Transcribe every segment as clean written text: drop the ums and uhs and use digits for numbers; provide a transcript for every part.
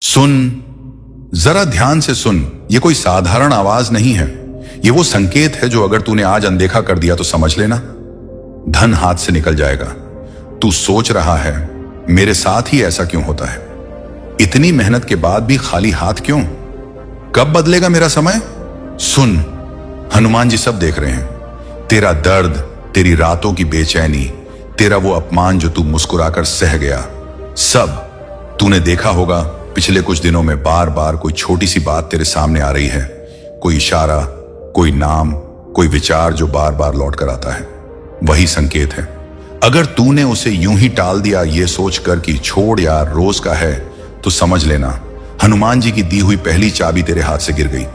सुन, जरा ध्यान से सुन। ये कोई साधारण आवाज नहीं है। ये वो संकेत है जो अगर तूने आज अनदेखा कर दिया तो समझ लेना, धन हाथ से निकल जाएगा। तू सोच रहा है मेरे साथ ही ऐसा क्यों होता है, इतनी मेहनत के बाद भी खाली हाथ क्यों, कब बदलेगा मेरा समय? सुन, हनुमान जी सब देख रहे हैं। तेरा दर्द, तेरी रातों की बेचैनी, तेरा वो अपमान जो तू मुस्कुराकर सह गया, सब तूने देखा होगा। पिछले कुछ दिनों में बार बार कोई छोटी सी बात तेरे सामने आ रही है, कोई इशारा, कोई नाम, कोई विचार जो बार बार लौट कर आता है। वही संकेत है। अगर तूने उसे यूं ही टाल दिया ये सोचकर कि छोड़ यार रोज का है, तो समझ लेना हनुमान जी की दी हुई पहली चाबी तेरे हाथ से गिर गई।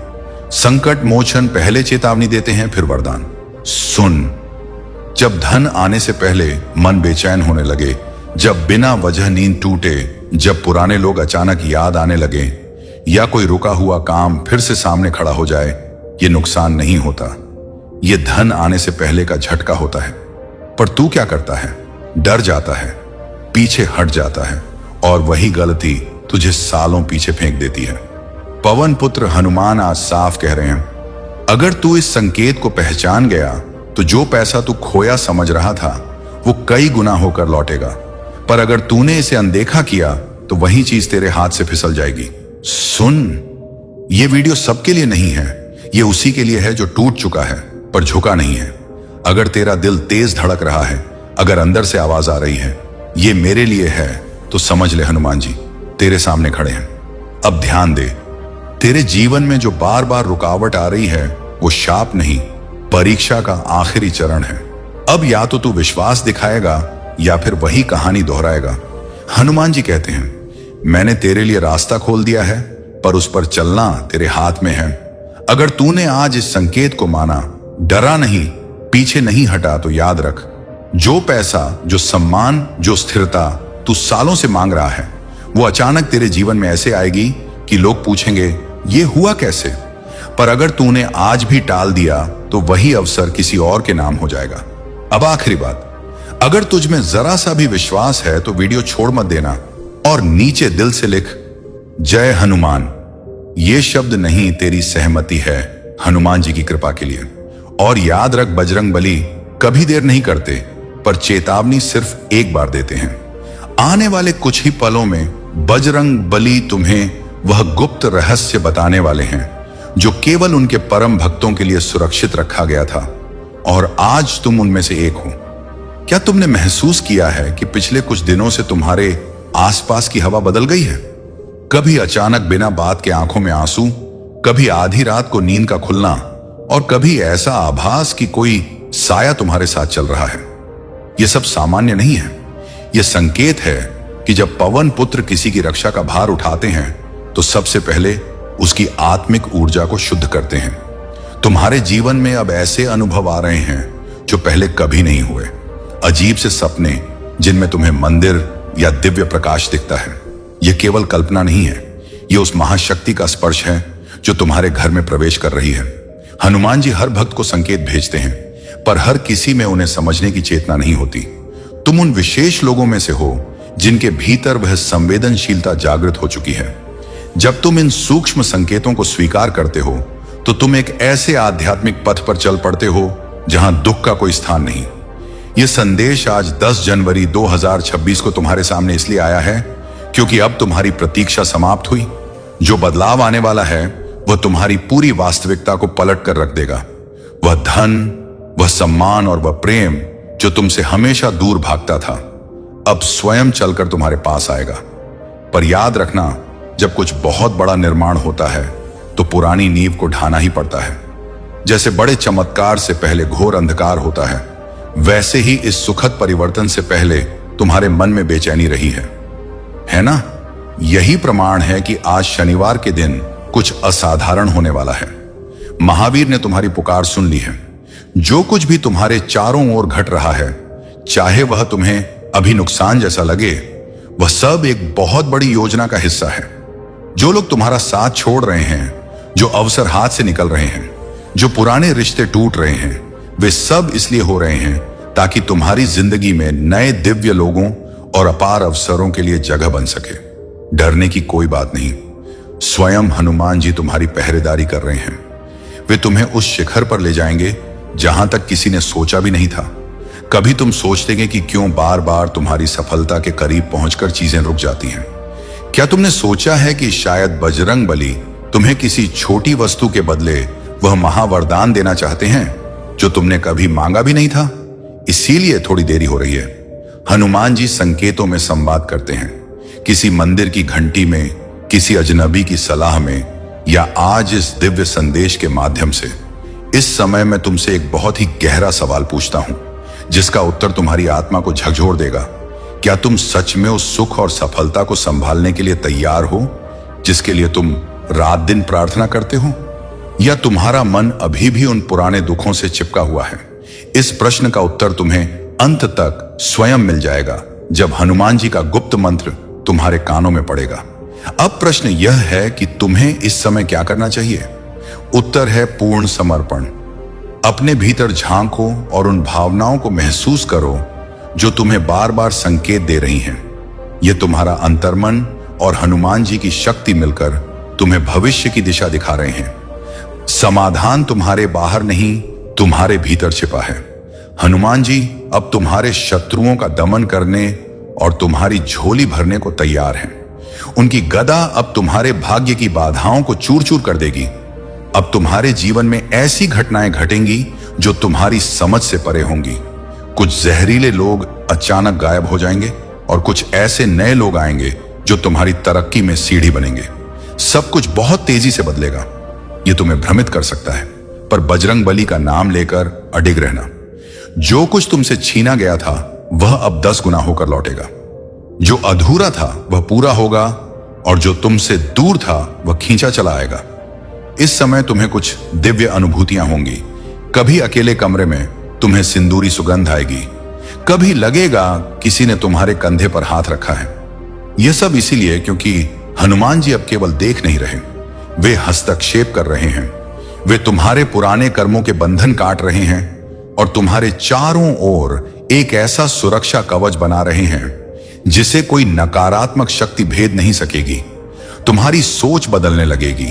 संकट मोचन पहले चेतावनी देते हैं, फिर वरदान। सुन, जब धन आने से पहले मन बेचैन होने लगे, जब बिना वजह नींद टूटे, जब पुराने लोग अचानक याद आने लगे, या कोई रुका हुआ काम फिर से सामने खड़ा हो जाए, ये नुकसान नहीं होता, ये धन आने से पहले का झटका होता है। पर तू क्या करता है? डर जाता है, पीछे हट जाता है, और वही गलती तुझे सालों पीछे फेंक देती है। पवन पुत्र हनुमान आज साफ कह रहे हैं, अगर तू इस संकेत को पहचान गया तो जो पैसा तू खोया समझ रहा था वो कई गुना होकर लौटेगा। पर अगर तूने इसे अनदेखा किया तो वही चीज तेरे हाथ से फिसल जाएगी। सुन, ये वीडियो सबके लिए नहीं है, ये उसी के लिए है जो टूट चुका है पर झुका नहीं है। अगर तेरा दिल तेज धड़क रहा है, अगर अंदर से आवाज आ रही है ये मेरे लिए है, तो समझ ले हनुमान जी तेरे सामने खड़े हैं। अब ध्यान दे, तेरे जीवन में जो बार बार रुकावट आ रही है वो शाप नहीं, परीक्षा का आखिरी चरण है। अब या तो तू विश्वास दिखाएगा या फिर वही कहानी दोहराएगा। हनुमान जी कहते हैं, मैंने तेरे लिए रास्ता खोल दिया है, पर उस पर चलना तेरे हाथ में है। अगर तूने आज इस संकेत को माना, डरा नहीं, पीछे नहीं हटा, तो याद रख, जो पैसा, जो सम्मान, जो स्थिरता तू सालों से मांग रहा है, वो अचानक तेरे जीवन में ऐसे आएगी कि लोग पूछेंगे ये हुआ कैसे। पर अगर तूने आज भी टाल दिया तो वही अवसर किसी और के नाम हो जाएगा। अब आखिरी बात, अगर तुझ में जरा सा भी विश्वास है तो वीडियो छोड़ मत देना और नीचे दिल से लिख जय हनुमान। ये शब्द नहीं, तेरी सहमति है हनुमान जी की कृपा के लिए। और याद रख, बजरंग बली कभी देर नहीं करते, पर चेतावनी सिर्फ एक बार देते हैं। आने वाले कुछ ही पलों में बजरंग बली तुम्हें वह गुप्त रहस्य बताने वाले हैं जो केवल उनके परम भक्तों के लिए सुरक्षित रखा गया था, और आज तुम उनमें से एक हो। क्या तुमने महसूस किया है कि पिछले कुछ दिनों से तुम्हारे आसपास की हवा बदल गई है? कभी अचानक बिना बात के आंखों में आंसू, कभी आधी रात को नींद का खुलना, और कभी ऐसा आभास कि कोई साया तुम्हारे साथ चल रहा है। यह सब सामान्य नहीं है, यह संकेत है कि जब पवन पुत्र किसी की रक्षा का भार उठाते हैं तो सबसे पहले उसकी आत्मिक ऊर्जा को शुद्ध करते हैं। तुम्हारे जीवन में अब ऐसे अनुभव आ रहे हैं जो पहले कभी नहीं हुए। अजीब से सपने जिनमें तुम्हें मंदिर या दिव्य प्रकाश दिखता है, यह केवल कल्पना नहीं है, यह उस महाशक्ति का स्पर्श है जो तुम्हारे घर में प्रवेश कर रही है। हनुमान जी हर भक्त को संकेत भेजते हैं, पर हर किसी में उन्हें समझने की चेतना नहीं होती। तुम उन विशेष लोगों में से हो जिनके भीतर वह संवेदनशीलता जागृत हो चुकी है। जब तुम इन सूक्ष्म संकेतों को स्वीकार करते हो तो तुम एक ऐसे आध्यात्मिक पथ पर चल पड़ते हो जहां दुख का कोई स्थान नहीं। यह संदेश आज 10 जनवरी 2026 को तुम्हारे सामने इसलिए आया है क्योंकि अब तुम्हारी प्रतीक्षा समाप्त हुई। जो बदलाव आने वाला है वह तुम्हारी पूरी वास्तविकता को पलट कर रख देगा। वह धन, वह सम्मान और वह प्रेम जो तुमसे हमेशा दूर भागता था, अब स्वयं चलकर तुम्हारे पास आएगा। पर याद रखना, जब कुछ बहुत बड़ा निर्माण होता है तो पुरानी नींव को ढाना ही पड़ता है। जैसे बड़े चमत्कार से पहले घोर अंधकार होता है, वैसे ही इस सुखद परिवर्तन से पहले तुम्हारे मन में बेचैनी रही है ना? यही प्रमाण है कि आज शनिवार के दिन कुछ असाधारण होने वाला है। महावीर ने तुम्हारी पुकार सुन ली है। जो कुछ भी तुम्हारे चारों ओर घट रहा है, चाहे वह तुम्हें अभी नुकसान जैसा लगे, वह सब एक बहुत बड़ी योजना का हिस्सा है। जो लोग तुम्हारा साथ छोड़ रहे हैं, जो अवसर हाथ से निकल रहे हैं, जो पुराने रिश्ते टूट रहे हैं, वे सब इसलिए हो रहे हैं ताकि तुम्हारी जिंदगी में नए दिव्य लोगों और अपार अवसरों के लिए जगह बन सके। डरने की कोई बात नहीं। स्वयं हनुमान जी तुम्हारी पहरेदारी कर रहे हैं। वे तुम्हें उस शिखर पर ले जाएंगे जहां तक किसी ने सोचा भी नहीं था। कभी तुम सोचते कि क्यों बार बार तुम्हारी सफलता के करीब पहुंचकर चीजें रुक जाती हैं। क्या तुमने सोचा है कि शायद बजरंग बली तुम्हें किसी छोटी वस्तु के बदले वह महावरदान देना चाहते हैं जो तुमने कभी मांगा भी नहीं था? इसीलिए थोड़ी देरी हो रही है। हनुमान जी संकेतों में संवाद करते हैं, किसी मंदिर की घंटी में, किसी अजनबी की सलाह में, या आज इस दिव्य संदेश के माध्यम से। इस समय मैं तुमसे एक बहुत ही गहरा सवाल पूछता हूं जिसका उत्तर तुम्हारी आत्मा को झकझोर देगा। क्या तुम सच में उस सुख और सफलता को संभालने के लिए तैयार हो जिसके लिए तुम रात दिन प्रार्थना करते हो, या तुम्हारा मन अभी भी उन पुराने दुखों से चिपका हुआ है? इस प्रश्न का उत्तर तुम्हें अंत तक स्वयं मिल जाएगा जब हनुमान जी का गुप्त मंत्र तुम्हारे कानों में पड़ेगा। अब प्रश्न यह है कि तुम्हें इस समय क्या करना चाहिए। उत्तर है पूर्ण समर्पण। अपने भीतर झांको और उन भावनाओं को महसूस करो जो तुम्हें बार बार संकेत दे रही हैं। यह तुम्हारा अंतर्मन और हनुमान जी की शक्ति मिलकर तुम्हें भविष्य की दिशा दिखा रहे हैं। समाधान तुम्हारे बाहर नहीं, तुम्हारे भीतर छिपा है। हनुमान जी अब तुम्हारे शत्रुओं का दमन करने और तुम्हारी झोली भरने को तैयार हैं। उनकी गदा अब तुम्हारे भाग्य की बाधाओं को चूर चूर कर देगी। अब तुम्हारे जीवन में ऐसी घटनाएं घटेंगी जो तुम्हारी समझ से परे होंगी। कुछ जहरीले लोग अचानक गायब हो जाएंगे और कुछ ऐसे नए लोग आएंगे जो तुम्हारी तरक्की में सीढ़ी बनेंगे। सब कुछ बहुत तेजी से बदलेगा। यह तुम्हें भ्रमित कर सकता है, पर बजरंग बली का नाम लेकर अडिग रहना। जो कुछ तुमसे छीना गया था वह अब 10 गुना होकर लौटेगा। जो अधूरा था वह पूरा होगा और जो तुमसे दूर था वह खींचा चला आएगा। इस समय तुम्हें कुछ दिव्य अनुभूतियां होंगी। कभी अकेले कमरे में तुम्हें सिंदूरी सुगंध आएगी, कभी लगेगा किसी ने तुम्हारे कंधे पर हाथ रखा है। यह सब इसीलिए क्योंकि हनुमान जी अब केवल देख नहीं रहे, वे हस्तक्षेप कर रहे हैं। वे तुम्हारे पुराने कर्मों के बंधन काट रहे हैं और तुम्हारे चारों ओर एक ऐसा सुरक्षा कवच बना रहे हैं जिसे कोई नकारात्मक शक्ति भेद नहीं सकेगी। तुम्हारी सोच बदलने लगेगी।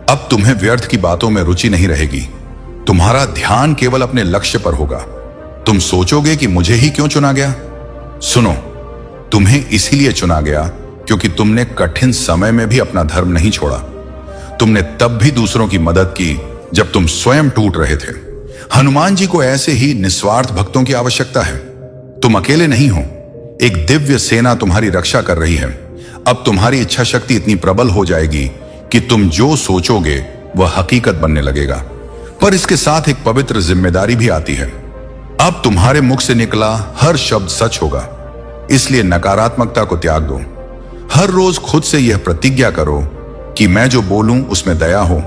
अब तुम्हें व्यर्थ की बातों में रुचि नहीं रहेगी। तुम्हारा ध्यान केवल अपने लक्ष्य पर होगा। तुम सोचोगे कि मुझे ही क्यों चुना गया? सुनो, तुम्हें इसीलिए चुना गया क्योंकि तुमने कठिन समय में भी अपना धर्म नहीं छोड़ा। तुमने तब भी दूसरों की मदद की जब तुम स्वयं टूट रहे थे। हनुमान जी को ऐसे ही निस्वार्थ भक्तों की आवश्यकता है। तुम अकेले नहीं हो, एक दिव्य सेना तुम्हारी रक्षा कर रही है। अब तुम्हारी इच्छा शक्ति इतनी प्रबल हो जाएगी कि तुम जो सोचोगे वह हकीकत बनने लगेगा। पर इसके साथ एक पवित्र जिम्मेदारी भी आती है। अब तुम्हारे मुख से निकला हर शब्द सच होगा, इसलिए नकारात्मकता को त्याग दो। हर रोज खुद से यह प्रतिज्ञा करो कि मैं जो बोलूं उसमें दया हो,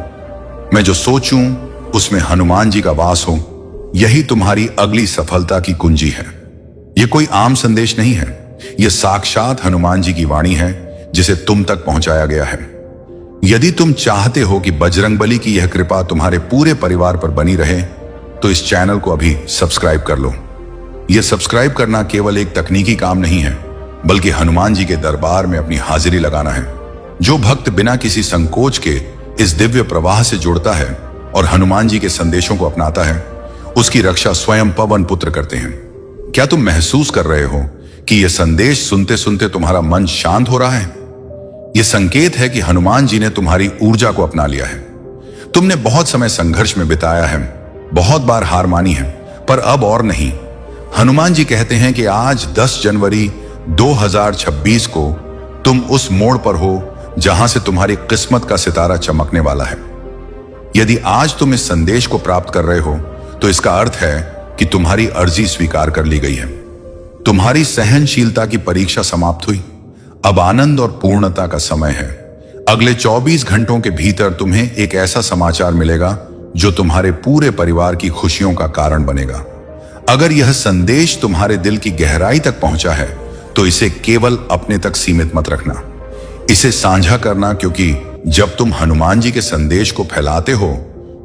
मैं जो सोचूं उसमें हनुमान जी का वास हो। यही तुम्हारी अगली सफलता की कुंजी है। यह कोई आम संदेश नहीं है, यह साक्षात हनुमान जी की वाणी है जिसे तुम तक पहुंचाया गया है। यदि तुम चाहते हो कि बजरंगबली की यह कृपा तुम्हारे पूरे परिवार पर बनी रहे तो इस चैनल को अभी सब्सक्राइब कर लो। यह सब्सक्राइब करना केवल एक तकनीकी काम नहीं है, बल्कि हनुमान जी के दरबार में अपनी हाजिरी लगाना है। जो भक्त बिना किसी संकोच के इस दिव्य प्रवाह से जुड़ता है और हनुमान जी के संदेशों को अपनाता है, उसकी रक्षा स्वयं पवन पुत्र करते हैं। क्या तुम महसूस कर रहे हो कि यह संदेश सुनते सुनते तुम्हारा मन शांत हो रहा है? यह संकेत है कि हनुमान जी ने तुम्हारी ऊर्जा को अपना लिया है। तुमने बहुत समय संघर्ष में बिताया है, बहुत बार हार मानी है, पर अब और नहीं। हनुमान जी कहते हैं कि आज 10 जनवरी 2026 को तुम उस मोड़ पर हो जहां से तुम्हारी किस्मत का सितारा चमकने वाला है। यदि आज तुम इस संदेश को प्राप्त कर रहे हो तो इसका अर्थ है कि तुम्हारी अर्जी स्वीकार कर ली गई है। तुम्हारी सहनशीलता की परीक्षा समाप्त हुई। अब आनंद और पूर्णता का समय है। अगले 24 घंटों के भीतर तुम्हें एक ऐसा समाचार मिलेगा जो तुम्हारे पूरे परिवार की खुशियों का कारण बनेगा। अगर यह संदेश तुम्हारे दिल की गहराई तक पहुंचा है तो इसे केवल अपने तक सीमित मत रखना, इसे साझा करना, क्योंकि जब तुम हनुमान जी के संदेश को फैलाते हो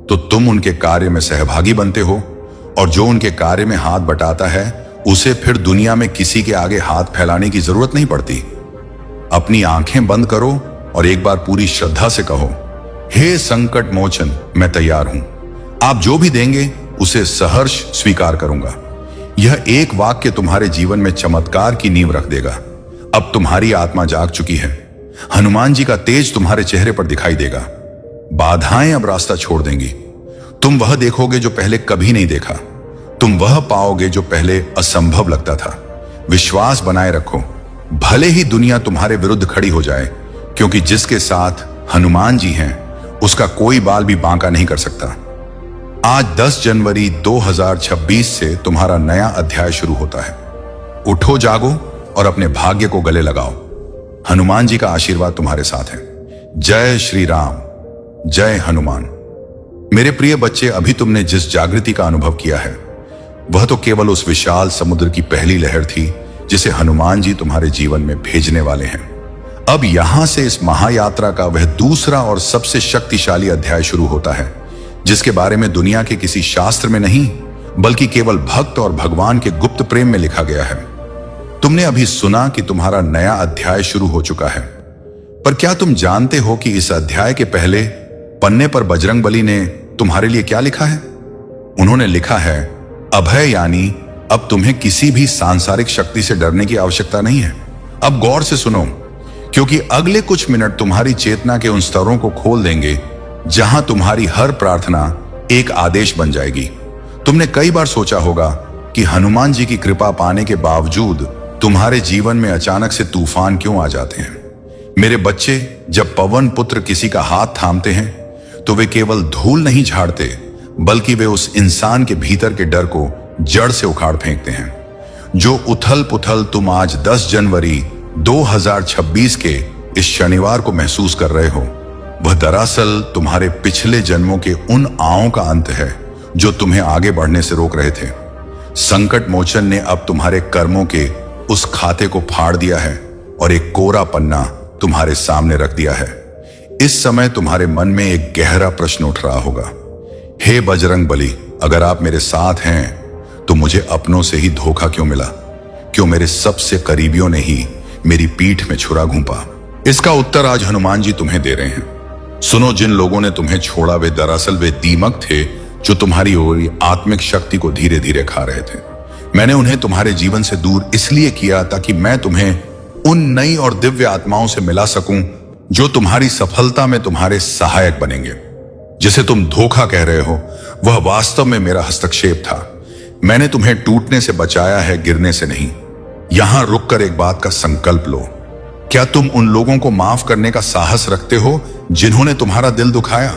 तो तुम उनके कार्य में सहभागी बनते हो, और जो उनके कार्य में हाथ बटाता है उसे फिर दुनिया में किसी के आगे हाथ फैलाने की जरूरत नहीं पड़ती। अपनी आंखें बंद करो और एक बार पूरी श्रद्धा से कहो, हे संकट मोचन, मैं तैयार हूं। आप जो भी देंगे उसे सहर्ष स्वीकार करूंगा। यह एक वाक्य तुम्हारे जीवन में चमत्कार की नींव रख देगा। अब तुम्हारी आत्मा जाग चुकी है। हनुमान जी का तेज तुम्हारे चेहरे पर दिखाई देगा। बाधाएं अब रास्ता छोड़ देंगी। तुम वह देखोगे जो पहले कभी नहीं देखा। तुम वह पाओगे जो पहले असंभव लगता था। विश्वास बनाए रखो, भले ही दुनिया तुम्हारे विरुद्ध खड़ी हो जाए, क्योंकि जिसके साथ हनुमान जी हैं उसका कोई बाल भी बांका नहीं कर सकता। आज 10 जनवरी 2026 से तुम्हारा नया अध्याय शुरू होता है। उठो, जागो और अपने भाग्य को गले लगाओ। हनुमान जी का आशीर्वाद तुम्हारे साथ है। जय श्री राम, जय हनुमान। मेरे प्रिय बच्चे, अभी तुमने जिस जागृति का अनुभव किया है वह तो केवल उस विशाल समुद्र की पहली लहर थी जिसे हनुमान जी तुम्हारे जीवन में भेजने वाले हैं। अब यहां से इस महायात्रा का वह दूसरा और सबसे शक्तिशाली अध्याय शुरू होता है, जिसके बारे में दुनिया के किसी शास्त्र में नहीं बल्कि केवल भक्त और भगवान के गुप्त प्रेम में लिखा गया है। तुमने अभी सुना कि तुम्हारा नया अध्याय शुरू हो चुका है, पर क्या तुम जानते हो कि इस अध्याय के पहले पन्ने पर बजरंगबली ने तुम्हारे लिए क्या लिखा है? उन्होंने लिखा है, अभय, यानी अब तुम्हें किसी भी सांसारिक शक्ति से डरने की आवश्यकता नहीं है। अब गौर से सुनो, क्योंकि अगले कुछ मिनट तुम्हारी चेतना के उन स्तरों को खोल देंगे जहां तुम्हारी हर प्रार्थना एक आदेश बन जाएगी। तुमने कई बार सोचा होगा कि हनुमान जी की कृपा पाने के बावजूद तुम्हारे जीवन में अचानक से तूफान क्यों आ जाते हैं। मेरे बच्चे, जब पवन पुत्र किसी का हाथ थामते हैं तो वे केवल धूल नहीं झाड़ते, बल्कि वे उस इंसान के भीतर के डर को जड़ से उखाड़ फेंकते हैं। जो उथल पुथल तुम आज 10 जनवरी 2026 के इस शनिवार को महसूस कर रहे हो, वह दरअसल तुम्हारे पिछले जन्मों के उन आहों का अंत है जो तुम्हें आगे बढ़ने से रोक रहे थे। संकट मोचन ने अब तुम्हारे कर्मों के उस खाते को फाड़ दिया है और एक कोरा पन्ना तुम्हारे सामने रख दिया है। इस समय तुम्हारे मन में एक गहरा प्रश्न उठ रहा होगा, हे बजरंग बली, अगर आप मेरे साथ हैं तो मुझे अपनों से ही धोखा क्यों मिला? क्यों मेरे सबसे करीबियों ने ही मेरी पीठ में छुरा घूंपा? इसका उत्तर आज हनुमान जी तुम्हें दे रहे हैं। सुनो, जिन लोगों ने तुम्हें छोड़ा वे दरअसल वे दीमक थे जो तुम्हारी आत्मिक शक्ति को धीरे धीरे खा रहे थे। मैंने उन्हें तुम्हारे जीवन से दूर इसलिए किया ताकि मैं तुम्हें उन नई और दिव्य आत्माओं से मिला सकूं जो तुम्हारी सफलता में तुम्हारे सहायक बनेंगे। जिसे तुम धोखा कह रहे हो वह वास्तव में मेरा हस्तक्षेप था। मैंने तुम्हें टूटने से बचाया है, गिरने से नहीं। यहां रुककर एक बात का संकल्प लो, क्या तुम उन लोगों को माफ करने का साहस रखते हो जिन्होंने तुम्हारा दिल दुखाया?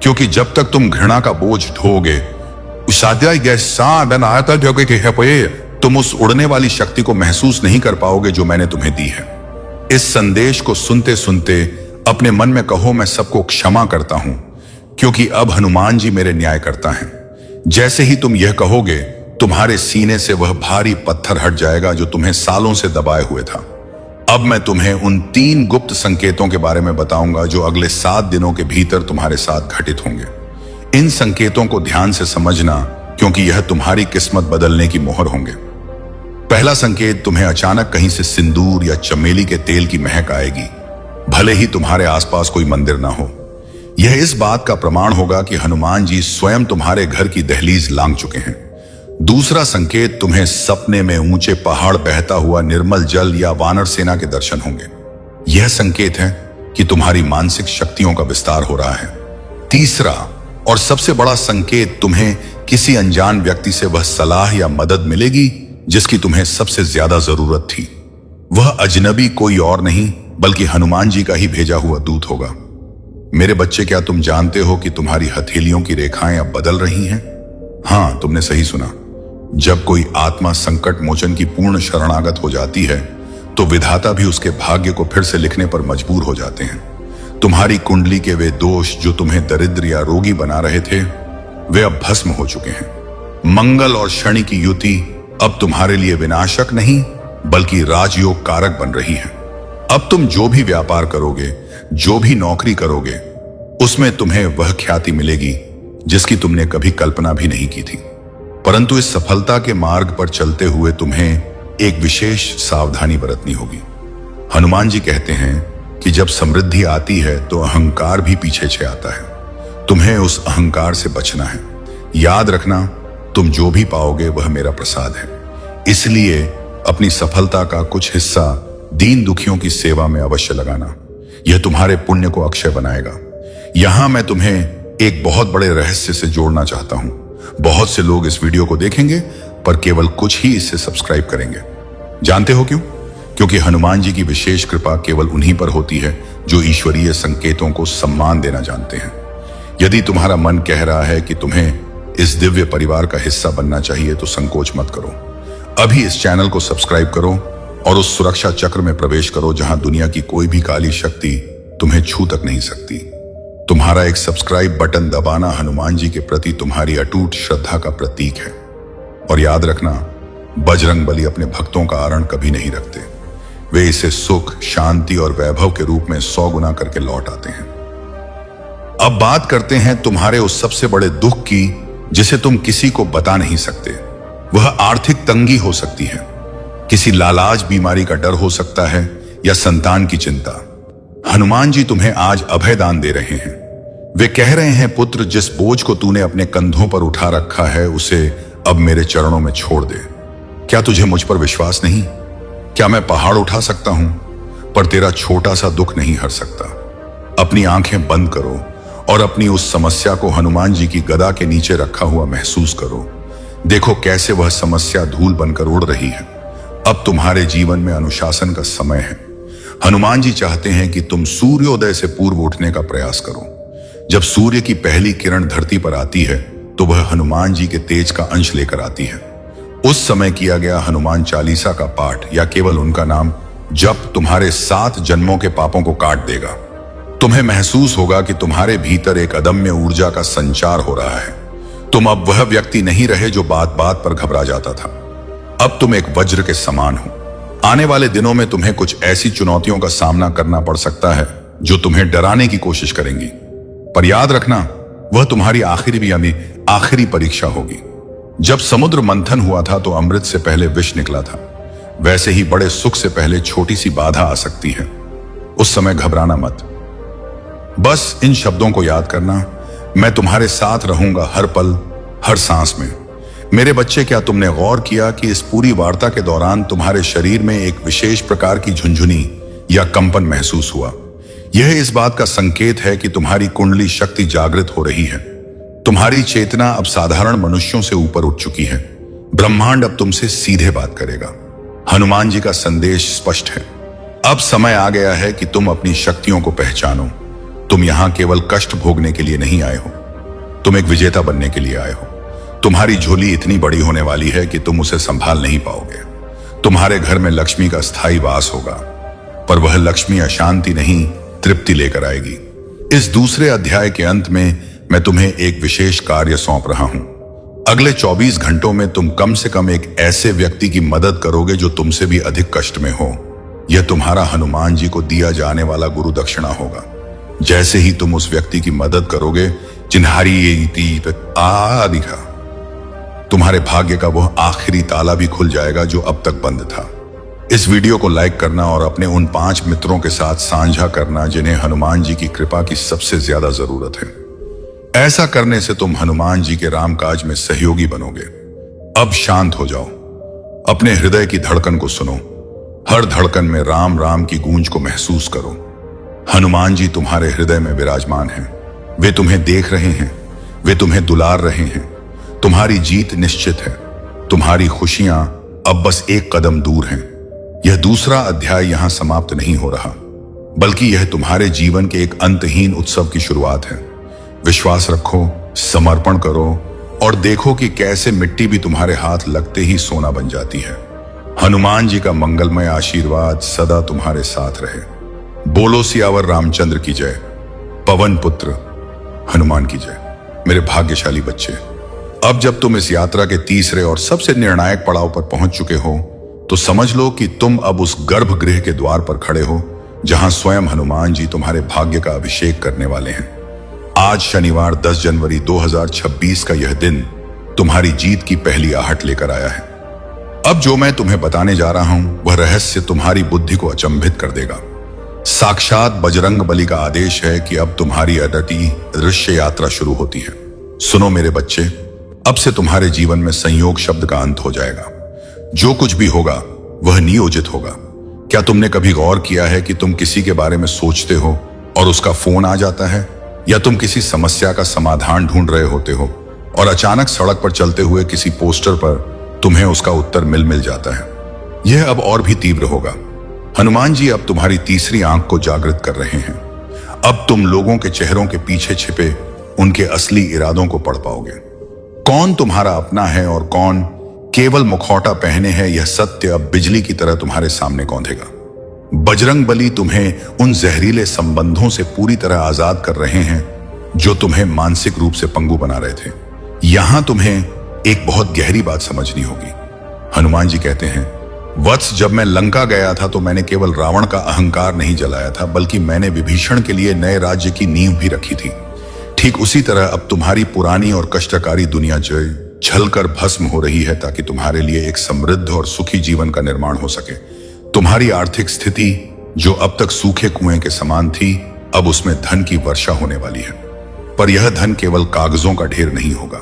क्योंकि जब तक तुम घृणा का बोझ ढोगे तुम उस उड़ने वाली शक्ति को महसूस नहीं कर पाओगे जो मैंने तुम्हें दी है। इस संदेश को सुनते सुनते अपने मन में कहो, मैं सबको क्षमा करता हूं, क्योंकि अब हनुमान जी मेरे न्याय करता है। जैसे ही तुम यह कहोगे, तुम्हारे सीने से वह भारी पत्थर हट जाएगा जो तुम्हें सालों से दबाए हुए था। अब मैं तुम्हें उन 3 गुप्त संकेतों के बारे में बताऊंगा जो अगले 7 दिनों के भीतर तुम्हारे साथ घटित होंगे। इन संकेतों को ध्यान से समझना, क्योंकि यह तुम्हारी किस्मत बदलने की मोहर होंगे। पहला संकेत, तुम्हें अचानक कहीं से सिंदूर या चमेली के तेल की महक आएगी, भले ही तुम्हारे आसपास कोई मंदिर ना हो। यह इस बात का प्रमाण होगा कि हनुमान जी स्वयं तुम्हारे घर की दहलीज लांघ चुके हैं। दूसरा संकेत, तुम्हें सपने में ऊंचे पहाड़, बहता हुआ निर्मल जल या वानर सेना के दर्शन होंगे। यह संकेत है कि तुम्हारी मानसिक शक्तियों का विस्तार हो रहा है। तीसरा और सबसे बड़ा संकेत, तुम्हें किसी अनजान व्यक्ति से वह सलाह या मदद मिलेगी जिसकी तुम्हें सबसे ज्यादा जरूरत थी। वह अजनबी कोई और नहीं बल्कि हनुमान जी का ही भेजा हुआ दूत होगा। मेरे बच्चे, क्या तुम जानते हो कि तुम्हारी हथेलियों की रेखाएं अब बदल रही हैं? हां, तुमने सही सुना। जब कोई आत्मा संकट मोचन की पूर्ण शरणागत हो जाती है तो विधाता भी उसके भाग्य को फिर से लिखने पर मजबूर हो जाते हैं। तुम्हारी कुंडली के वे दोष जो तुम्हें दरिद्र या रोगी बना रहे थे, वे अब भस्म हो चुके हैं। मंगल और शनि की युति अब तुम्हारे लिए विनाशक नहीं बल्कि राजयोग कारक बन रही है। अब तुम जो भी व्यापार करोगे, जो भी नौकरी करोगे, उसमें तुम्हें वह ख्याति मिलेगी जिसकी तुमने कभी कल्पना भी नहीं की थी। परंतु इस सफलता के मार्ग पर चलते हुए तुम्हें एक विशेष सावधानी बरतनी होगी। हनुमान जी कहते हैं कि जब समृद्धि आती है तो अहंकार भी पीछे आता है। तुम्हें उस अहंकार से बचना है। याद रखना, तुम जो भी पाओगे वह मेरा प्रसाद है। इसलिए अपनी सफलता का कुछ हिस्सा दीन दुखियों की सेवा में अवश्य लगाना। यह तुम्हारे पुण्य को अक्षय बनाएगा। यहां मैं तुम्हें एक बहुत बड़े रहस्य से जोड़ना चाहता हूं। बहुत से लोग इस वीडियो को देखेंगे पर केवल कुछ ही इसे सब्सक्राइब करेंगे। जानते हो क्यों? क्योंकि हनुमान जी की विशेष कृपा केवल उन्हीं पर होती है जो ईश्वरीय संकेतों को सम्मान देना जानते हैं। यदि तुम्हारा मन कह रहा है कि तुम्हें इस दिव्य परिवार का हिस्सा बनना चाहिए तो संकोच मत करो। अभी इस चैनल को सब्सक्राइब करो और उस सुरक्षा चक्र में प्रवेश करो जहां दुनिया की कोई भी काली शक्ति तुम्हें छू तक नहीं सकती। तुम्हारा एक सब्सक्राइब बटन दबाना हनुमान जी के प्रति तुम्हारी अटूट श्रद्धा का प्रतीक है। और याद रखना, बजरंगबली अपने भक्तों का आरण कभी नहीं रखते। वे इसे सुख, शांति और वैभव के रूप में 100 गुना करके लौट आते हैं। अब बात करते हैं तुम्हारे उस सबसे बड़े दुख की जिसे तुम किसी को बता नहीं सकते। वह आर्थिक तंगी हो सकती है, किसी लालाज बीमारी का डर हो सकता है या संतान की चिंता। हनुमान जी तुम्हें आज अभय दान दे रहे हैं। वे कह रहे हैं, पुत्र, जिस बोझ को तूने अपने कंधों पर उठा रखा है उसे अब मेरे चरणों में छोड़ दे। क्या तुझे मुझ पर विश्वास नहीं? क्या मैं पहाड़ उठा सकता हूं पर तेरा छोटा सा दुख नहीं हर सकता? अपनी आंखें बंद करो और अपनी उस समस्या को हनुमान जी की गदा के नीचे रखा हुआ महसूस करो। देखो कैसे वह समस्या धूल बनकर उड़ रही है। अब तुम्हारे जीवन में अनुशासन का समय है। हनुमान जी चाहते हैं कि तुम सूर्योदय से पूर्व उठने का प्रयास करो। जब सूर्य की पहली किरण धरती पर आती है तो वह हनुमान जी के तेज का अंश लेकर आती है। उस समय किया गया हनुमान चालीसा का पाठ या केवल उनका नाम जप तुम्हारे 7 जन्मों के पापों को काट देगा। तुम्हें महसूस होगा कि तुम्हारे भीतर एक अदम्य ऊर्जा का संचार हो रहा है। तुम अब वह व्यक्ति नहीं रहे जो बात बात पर घबरा जाता था। अब तुम एक वज्र के समान हो। आने वाले दिनों में तुम्हें कुछ ऐसी चुनौतियों का सामना करना पड़ सकता है जो तुम्हें डराने की कोशिश करेंगी, पर याद रखना, वह तुम्हारी आखिरी परीक्षा होगी। जब समुद्र मंथन हुआ था तो अमृत से पहले विष निकला था। वैसे ही बड़े सुख से पहले छोटी सी बाधा आ सकती है। उस समय घबराना मत। बस इन शब्दों को याद करना, मैं तुम्हारे साथ रहूंगा हर पल, हर सांस में। मेरे बच्चे, क्या तुमने गौर किया कि इस पूरी वार्ता के दौरान तुम्हारे शरीर में एक विशेष प्रकार की झुंझुनी या कंपन महसूस हुआ? यह इस बात का संकेत है कि तुम्हारी कुंडली शक्ति जागृत हो रही है। तुम्हारी चेतना अब साधारण मनुष्यों से ऊपर उठ चुकी है। ब्रह्मांड अब तुमसे सीधे बात करेगा। हनुमान जी का संदेश स्पष्ट है। अब समय आ गया है कि तुम अपनी शक्तियों को पहचानो। तुम यहां केवल कष्ट भोगने के लिए नहीं आए हो, तुम एक विजेता बनने के लिए आए हो। तुम्हारी झोली इतनी बड़ी होने वाली है कि तुम उसे संभाल नहीं पाओगे। तुम्हारे घर में लक्ष्मी का स्थायी वास होगा, पर वह लक्ष्मी अशांति नहीं, तृप्ति लेकर आएगी। इस दूसरे अध्याय के अंत में मैं तुम्हें एक विशेष कार्य सौंप रहा हूं। अगले 24 घंटों में तुम कम से कम एक ऐसे व्यक्ति की मदद करोगे जो तुमसे भी अधिक कष्ट में हो। यह तुम्हारा हनुमान जी को दिया जाने वाला गुरु दक्षिणा होगा। जैसे ही तुम उस व्यक्ति की मदद करोगे दिखा, तुम्हारे भाग्य का वह आखिरी ताला भी खुल जाएगा जो अब तक बंद था। इस वीडियो को लाइक करना और अपने उन 5 मित्रों के साथ साझा करना जिन्हें हनुमान जी की कृपा की सबसे ज्यादा जरूरत है। ऐसा करने से तुम हनुमान जी के रामकाज में सहयोगी बनोगे। अब शांत हो जाओ, अपने हृदय की धड़कन को सुनो। हर धड़कन में राम राम की गूंज को महसूस करो। हनुमान जी तुम्हारे हृदय में विराजमान हैं। वे तुम्हें देख रहे हैं, वे तुम्हें दुलार रहे हैं। तुम्हारी जीत निश्चित है। तुम्हारी खुशियां अब बस एक कदम दूर हैं। यह दूसरा अध्याय यहां समाप्त नहीं हो रहा, बल्कि यह तुम्हारे जीवन के एक अंतहीन उत्सव की शुरुआत है। विश्वास रखो, समर्पण करो और देखो कि कैसे मिट्टी भी तुम्हारे हाथ लगते ही सोना बन जाती है। हनुमान जी का मंगलमय आशीर्वाद सदा तुम्हारे साथ रहे। बोलो सियावर रामचंद्र की जय, पवन पुत्र हनुमान की जय। मेरे भाग्यशाली बच्चे, अब जब तुम इस यात्रा के तीसरे और सबसे निर्णायक पड़ाव पर पहुंच चुके हो तो समझ लो कि तुम अब उस गर्भगृह के द्वार पर खड़े हो जहां स्वयं हनुमान जी तुम्हारे भाग्य का अभिषेक करने वाले हैं। आज शनिवार 10 जनवरी 2026 का यह दिन तुम्हारी जीत की पहली आहट लेकर आया है। अब जो मैं तुम्हें बताने जा रहा हूं वह रहस्य तुम्हारी बुद्धि को अचंभित कर देगा। साक्षात बजरंग बली का आदेश है कि अब तुम्हारी अडटी दृश्य यात्रा शुरू होती है। सुनो मेरे बच्चे, अब से तुम्हारे जीवन में संयोग शब्द का अंत हो जाएगा। जो कुछ भी होगा वह नियोजित होगा। क्या तुमने कभी गौर किया है कि तुम किसी के बारे में सोचते हो और उसका फोन आ जाता है, या तुम किसी समस्या का समाधान ढूंढ रहे होते हो और अचानक सड़क पर चलते हुए किसी पोस्टर पर तुम्हें उसका उत्तर मिल जाता है। यह अब और भी तीव्र होगा। हनुमान जी अब तुम्हारी तीसरी आंख को जागृत कर रहे हैं। अब तुम लोगों के चेहरों के पीछे छिपे उनके असली इरादों को पढ़ पाओगे। कौन तुम्हारा अपना है और कौन केवल मुखौटा पहने है, यह सत्य अब बिजली की तरह तुम्हारे सामने कौंधेगा। बजरंग बली तुम्हें उन जहरीले संबंधों से पूरी तरह आजाद कर रहे हैं जो तुम्हें मानसिक रूप से पंगु बना रहे थे। यहां तुम्हें एक बहुत गहरी बात समझनी होगी। हनुमान जी कहते हैं, वत्स, जब मैं लंका गया था तो मैंने केवल रावण का अहंकार नहीं जलाया था, बल्कि मैंने विभीषण के लिए नए राज्य की नींव भी रखी थी। ठीक उसी तरह अब तुम्हारी पुरानी और कष्टकारी दुनिया जलकर भस्म हो रही है, ताकि तुम्हारे लिए एक समृद्ध और सुखी जीवन का निर्माण हो सके। तुम्हारी आर्थिक स्थिति जो अब तक सूखे कुएं के समान थी, अब उसमें धन की वर्षा होने वाली है। पर यह धन केवल कागजों का ढेर नहीं होगा।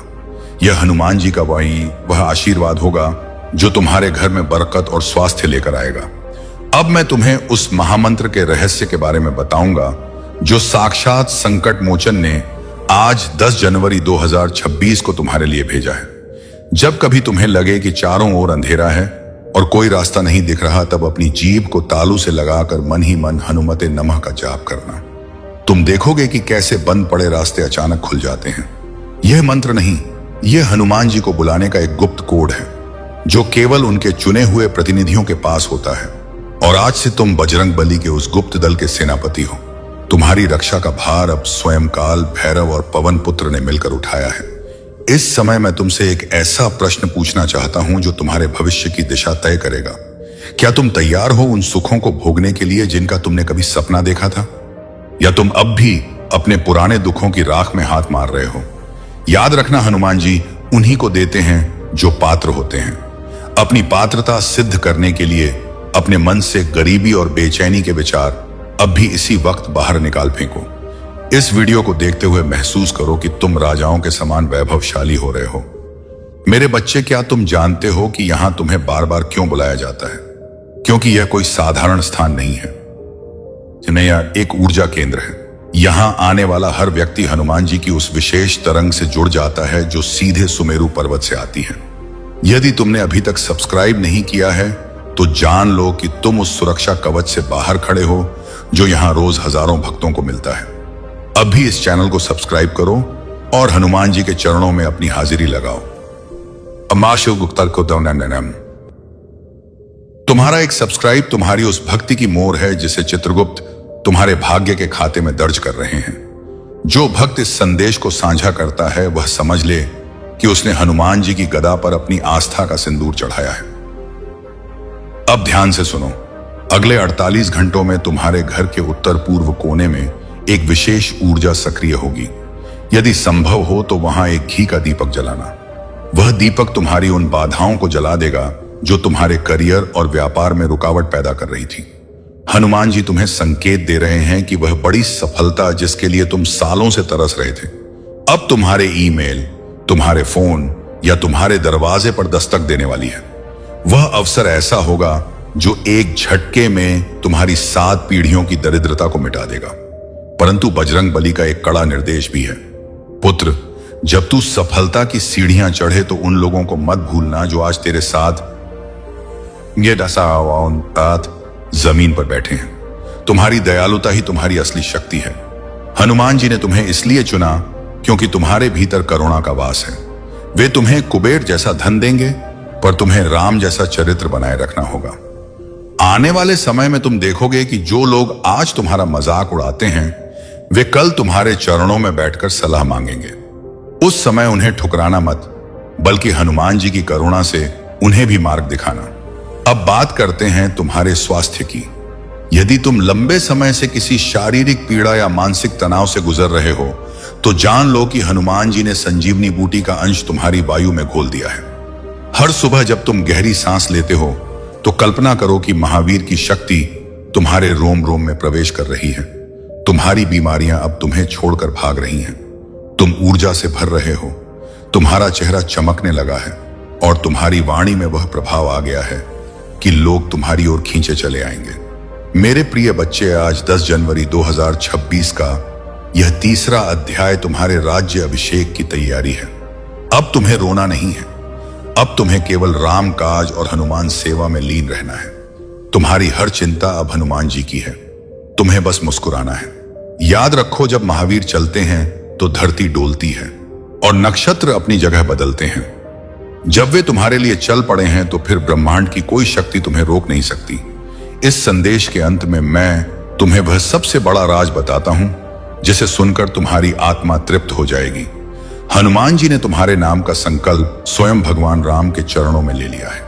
यह हनुमान जी का वह आशीर्वाद होगा जो तुम्हारे घर में बरकत और स्वास्थ्य लेकर आएगा। अब मैं तुम्हें उस महामंत्र के रहस्य के बारे में बताऊंगा जो साक्षात संकट मोचन ने आज 10 जनवरी 2026 को तुम्हारे लिए भेजा है। जब कभी तुम्हें लगे कि चारों ओर अंधेरा है और कोई रास्ता नहीं दिख रहा, तब अपनी जीभ को तालू से लगाकर मन ही मन हनुमते नमः का जाप करना। तुम देखोगे कि कैसे बंद पड़े रास्ते अचानक खुल जाते हैं। यह मंत्र नहीं, यह हनुमान जी को बुलाने का एक गुप्त कोड है जो केवल उनके चुने हुए प्रतिनिधियों के पास होता है। और आज से तुम बजरंग बली के उस गुप्त दल के सेनापति हो। तुम्हारी रक्षा का भार अब स्वयं काल, भैरव और पवन पुत्र ने मिलकर उठाया है। इस समय मैं तुमसे एक ऐसा प्रश्न पूछना चाहता हूं जो तुम्हारे भविष्य की दिशा तय करेगा। क्या तुम तैयार हो उन सुखों को भोगने के लिए जिनका तुमने कभी सपना देखा था, या तुम अब भी अपने पुराने दुखों की राख में हाथ मार रहे हो? याद रखना, हनुमान जी उन्हीं को देते हैं जो पात्र होते हैं। अपनी पात्रता सिद्ध करने के लिए अपने मन से गरीबी और बेचैनी के विचार अब भी इसी वक्त बाहर निकाल फेंको। इस वीडियो को देखते हुए महसूस करो कि तुम राजाओं के समान वैभवशाली हो रहे हो। मेरे बच्चे, क्या तुम जानते हो कि यहां तुम्हें बार बार क्यों बुलाया जाता है? क्योंकि यह कोई साधारण स्थान नहीं है, यह एक ऊर्जा केंद्र है। यहां आने वाला हर व्यक्ति हनुमान जी की उस विशेष तरंग से जुड़ जाता है जो सीधे सुमेरु पर्वत से आती है। यदि तुमने अभी तक सब्सक्राइब नहीं किया है तो जान लो कि तुम उस सुरक्षा कवच से बाहर खड़े हो जो यहां रोज हजारों भक्तों को मिलता है। अभी इस चैनल को सब्सक्राइब करो और हनुमान जी के चरणों में अपनी हाजिरी लगाओ। अम्मा शिव गुप्ता को तुम्हारा एक सब्सक्राइब तुम्हारी उस भक्ति की मोहर है जिसे चित्रगुप्त तुम्हारे भाग्य के खाते में दर्ज कर रहे हैं। जो भक्त इस संदेश को साझा करता है वह समझ ले कि उसने हनुमान जी की गदा पर अपनी आस्था का सिंदूर चढ़ाया है। अब ध्यान से सुनो, अगले 48 घंटों में तुम्हारे घर के उत्तर पूर्व कोने में एक विशेष ऊर्जा सक्रिय होगी। यदि संभव हो तो वहां एक घी का दीपक जलाना। वह दीपक तुम्हारी उन बाधाओं को जला देगा जो तुम्हारे करियर और व्यापार में रुकावट पैदा कर रही थी। हनुमान जी तुम्हें संकेत दे रहे हैं कि वह बड़ी सफलता जिसके लिए तुम सालों से तरस रहे थे, अब तुम्हारे ईमेल, तुम्हारे फोन या तुम्हारे दरवाजे पर दस्तक देने वाली है। वह अवसर ऐसा होगा जो एक झटके में तुम्हारी 7 पीढ़ियों की दरिद्रता को मिटा देगा। परंतु बजरंग बली का एक कड़ा निर्देश भी है, पुत्र, जब तू सफलता की सीढ़ियां चढ़े तो उन लोगों को मत भूलना जो आज तेरे साथ ये जमीन पर बैठे हैं। तुम्हारी दयालुता ही तुम्हारी असली शक्ति है। हनुमान जी ने तुम्हें इसलिए चुना क्योंकि तुम्हारे भीतर करुणा का वास है। वे तुम्हें कुबेर जैसा धन देंगे, पर तुम्हें राम जैसा चरित्र बनाए रखना होगा। आने वाले समय में तुम देखोगे कि जो लोग आज तुम्हारा मजाक उड़ाते हैं वे कल तुम्हारे चरणों में बैठकर सलाह मांगेंगे। उस समय उन्हें ठुकराना मत, बल्कि हनुमान जी की करुणा से उन्हें भी मार्ग दिखाना। अब बात करते हैं तुम्हारे स्वास्थ्य की। यदि तुम लंबे समय से किसी शारीरिक पीड़ा या मानसिक तनाव से गुजर रहे हो तो जान लो कि हनुमान जी ने संजीवनी बूटी का अंश तुम्हारी वायु में घोल दिया है। हर सुबह जब तुम गहरी सांस लेते हो तो कल्पना करो कि महावीर की शक्ति तुम्हारे रोम रोम में प्रवेश कर रही है। तुम्हारी बीमारियां अब तुम्हें छोड़कर भाग रही हैं। तुम ऊर्जा से भर रहे हो, तुम्हारा चेहरा चमकने लगा है और तुम्हारी वाणी में वह प्रभाव आ गया है कि लोग तुम्हारी ओर खींचे चले आएंगे। मेरे प्रिय बच्चे, आज 10 जनवरी 2026 का यह तीसरा अध्याय तुम्हारे राज्य अभिषेक की तैयारी है। अब तुम्हें रोना नहीं है, अब तुम्हें केवल राम काज और हनुमान सेवा में लीन रहना है। तुम्हारी हर चिंता अब हनुमान जी की है, तुम्हें बस मुस्कुराना है। याद रखो, जब महावीर चलते हैं तो धरती डोलती है और नक्षत्र अपनी जगह बदलते हैं। जब वे तुम्हारे लिए चल पड़े हैं तो फिर ब्रह्मांड की कोई शक्ति तुम्हें रोक नहीं सकती। इस संदेश के अंत में मैं तुम्हें वह सबसे बड़ा राज बताता हूं जिसे सुनकर तुम्हारी आत्मा तृप्त हो जाएगी। हनुमान जी ने तुम्हारे नाम का संकल्प स्वयं भगवान राम के चरणों में ले लिया है।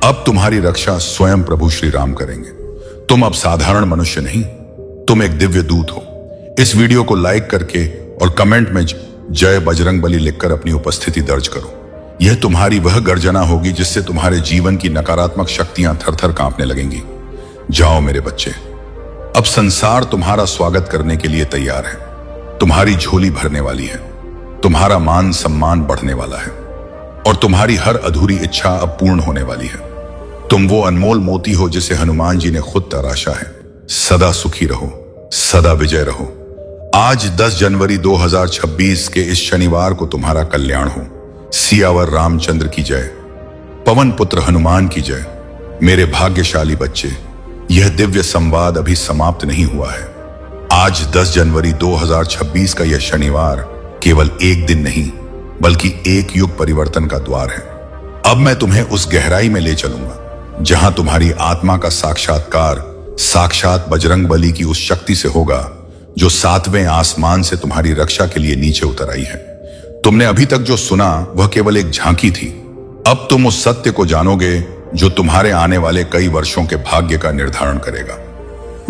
अब तुम्हारी रक्षा स्वयं प्रभु श्री राम करेंगे। तुम अब साधारण मनुष्य नहीं, तुम एक दिव्य दूत हो। इस वीडियो को लाइक करके और कमेंट में जय बजरंगबली लिखकर अपनी उपस्थिति दर्ज करो। यह तुम्हारी वह गर्जना होगी जिससे तुम्हारे जीवन की नकारात्मक शक्तियां थर-थर कांपने लगेंगी। जाओ मेरे बच्चे, अब संसार तुम्हारा स्वागत करने के लिए तैयार है। तुम्हारी झोली भरने वाली है, तुम्हारा मान सम्मान बढ़ने वाला है और तुम्हारी हर अधूरी इच्छा अब पूर्ण होने वाली है। तुम वो अनमोल मोती हो जिसे हनुमान जी ने खुद तराशा है। सदा सुखी रहो, सदा विजय रहो। आज 10 जनवरी 2026 के इस शनिवार को तुम्हारा कल्याण हो। सियावर रामचंद्र की जय, पवन पुत्र हनुमान की जय। मेरे भाग्यशाली बच्चे, यह दिव्य संवाद अभी समाप्त नहीं हुआ है। आज 10 जनवरी 2026 का यह शनिवार केवल एक दिन नहीं बल्कि एक युग परिवर्तन का द्वार है। अब मैं तुम्हें उस गहराई में ले चलूंगा जहां तुम्हारी आत्मा का साक्षात्कार साक्षात बजरंगबली की उस शक्ति से होगा जो 7वें आसमान से तुम्हारी रक्षा के लिए नीचे उतर आई है। तुमने अभी तक जो सुना वह केवल एक झांकी थी। अब तुम उस सत्य को जानोगे जो तुम्हारे आने वाले कई वर्षों के भाग्य का निर्धारण करेगा।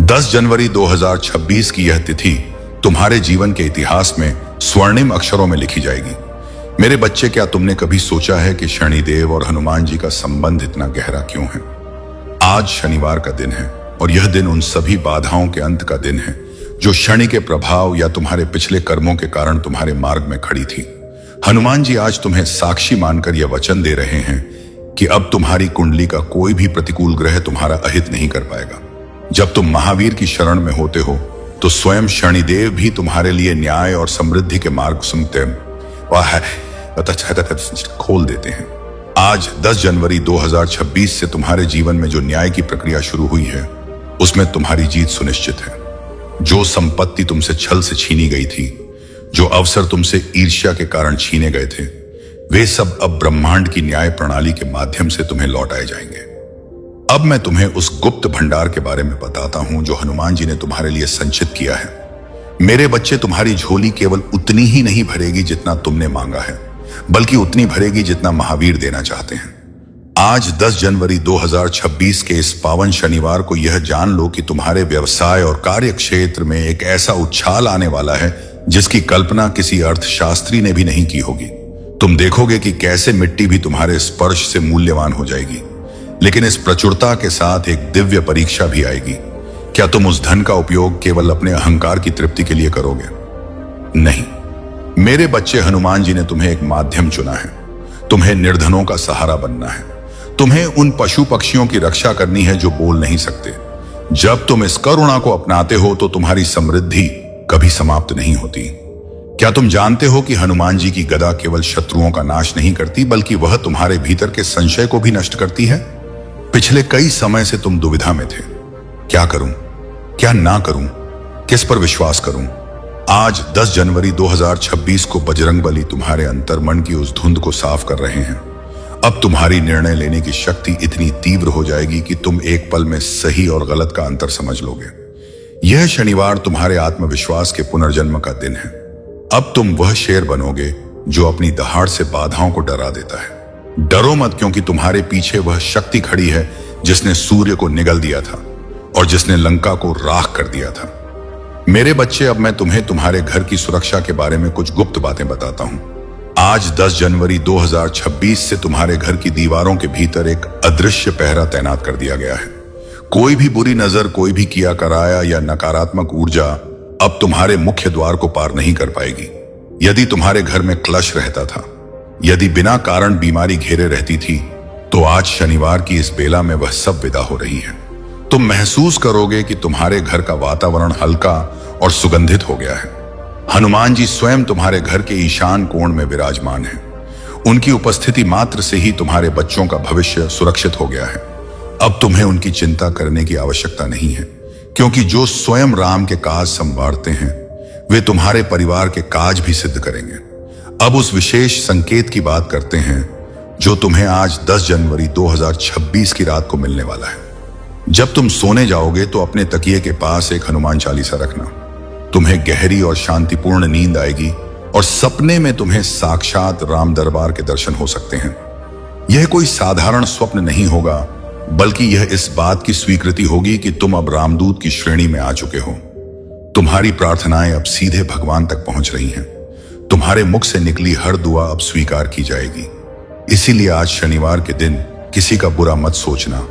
10 जनवरी 2026 की यह तिथि तुम्हारे जीवन के इतिहास में स्वर्णिम अक्षरों में लिखी जाएगी। मेरे बच्चे, क्या तुमने कभी सोचा है कि शनिदेव और हनुमान जी का संबंध इतना गहरा क्यों है? आज शनिवार का दिन है और यह दिन उन सभी बाधाओं के अंत का दिन है जो शनि के प्रभाव या तुम्हारे पिछले कर्मों के कारण तुम्हारे मार्ग में खड़ी थी। हनुमान जी आज तुम्हें साक्षी मानकर यह वचन दे रहे हैं कि अब तुम्हारी कुंडली का कोई भी प्रतिकूल ग्रह तुम्हारा अहित नहीं कर पाएगा। जब तुम महावीर की शरण में होते हो तो स्वयं शनिदेव भी तुम्हारे लिए न्याय और समृद्धि के मार्ग सुनते खोल देते हैं। आज 10 जनवरी 2026 से तुम्हारे जीवन में जो न्याय की प्रक्रिया शुरू हुई है उसमें तुम्हारी जीत सुनिश्चित है। जो संपत्ति तुमसे छल से छीनी गई थी, जो अवसर तुमसे ईर्ष्या के कारण छीने गए थे, वे सब अब ब्रह्मांड की न्याय प्रणाली के माध्यम से तुम्हें लौटाए जाएंगे। अब मैं तुम्हें उस गुप्त भंडार के बारे में बताता हूं जो हनुमान जी ने तुम्हारे लिए संचित किया है। मेरे बच्चे, तुम्हारी झोली केवल उतनी ही नहीं भरेगी जितना तुमने मांगा है, बल्कि उतनी भरेगी जितना महावीर देना चाहते हैं। आज 10 जनवरी 2026 के इस पावन शनिवार को यह जान लो कि तुम्हारे व्यवसाय और कार्य क्षेत्र में एक ऐसा उछाल आने वाला है जिसकी कल्पना किसी अर्थशास्त्री ने भी नहीं की होगी। तुम देखोगे कि कैसे मिट्टी भी तुम्हारे स्पर्श से मूल्यवान हो जाएगी। लेकिन इस प्रचुरता के साथ एक दिव्य परीक्षा भी आएगी। क्या तुम उस धन का उपयोग केवल अपने अहंकार की तृप्ति के लिए करोगे? नहीं मेरे बच्चे, हनुमान जी ने तुम्हें एक माध्यम चुना है। तुम्हें निर्धनों का सहारा बनना है। तुम्हें उन पशु पक्षियों की रक्षा करनी है जो बोल नहीं सकते। जब तुम इस करुणा को अपनाते हो तो तुम्हारी समृद्धि कभी समाप्त नहीं होती। क्या तुम जानते हो कि हनुमान जी की गदा केवल शत्रुओं का नाश नहीं करती बल्कि वह तुम्हारे भीतर के संशय को भी नष्ट करती है? पिछले कई समय से तुम दुविधा में थे, क्या करूं, क्या ना करूं, किस पर विश्वास करूं? आज 10 जनवरी 2026 को बजरंगबली तुम्हारे अंतर्मन की उस धुंध को साफ कर रहे हैं। अब तुम्हारी निर्णय लेने की शक्ति इतनी तीव्र हो जाएगी कि तुम एक पल में सही और गलत का अंतर समझ लोगे। यह शनिवार तुम्हारे आत्मविश्वास के पुनर्जन्म का दिन है। अब तुम वह शेर बनोगे जो अपनी दहाड़ से बाधाओं को डरा देता है। डरो मत, क्योंकि तुम्हारे पीछे वह शक्ति खड़ी है जिसने सूर्य को निगल दिया था और जिसने लंका को राख कर दिया था। मेरे बच्चे, अब मैं तुम्हें तुम्हारे घर की सुरक्षा के बारे में कुछ गुप्त बातें बताता हूं। आज 10 जनवरी 2026 से तुम्हारे घर की दीवारों के भीतर एक अदृश्य पहरा तैनात कर दिया गया है। कोई भी बुरी नजर, कोई भी किया कराया या नकारात्मक ऊर्जा अब तुम्हारे मुख्य द्वार को पार नहीं कर पाएगी। यदि तुम्हारे घर में क्लश रहता था, यदि बिना कारण बीमारी घेरे रहती थी, तो आज शनिवार की इस बेला में वह सब विदा हो रही है। तुम महसूस करोगे कि तुम्हारे घर का वातावरण हल्का और सुगंधित हो गया है। हनुमान जी स्वयं तुम्हारे घर के ईशान कोण में विराजमान हैं। उनकी उपस्थिति मात्र से ही तुम्हारे बच्चों का भविष्य सुरक्षित हो गया है। अब तुम्हें उनकी चिंता करने की आवश्यकता नहीं है, क्योंकि जो स्वयं राम के काज संवारते हैं वे तुम्हारे परिवार के काज भी सिद्ध करेंगे। अब उस विशेष संकेत की बात करते हैं जो तुम्हें आज 10 जनवरी 2026 की रात को मिलने वाला है। जब तुम सोने जाओगे तो अपने तकिए के पास एक हनुमान चालीसा रखना। तुम्हें गहरी और शांतिपूर्ण नींद आएगी और सपने में तुम्हें साक्षात राम दरबार के दर्शन हो सकते हैं। यह कोई साधारण स्वप्न नहीं होगा, बल्कि यह इस बात की स्वीकृति होगी कि तुम अब रामदूत की श्रेणी में आ चुके हो। तुम्हारी प्रार्थनाएं अब सीधे भगवान तक पहुंच रही हैं। तुम्हारे मुख से निकली हर दुआ अब स्वीकार की जाएगी। इसीलिए आज शनिवार के दिन किसी का बुरा मत सोचना,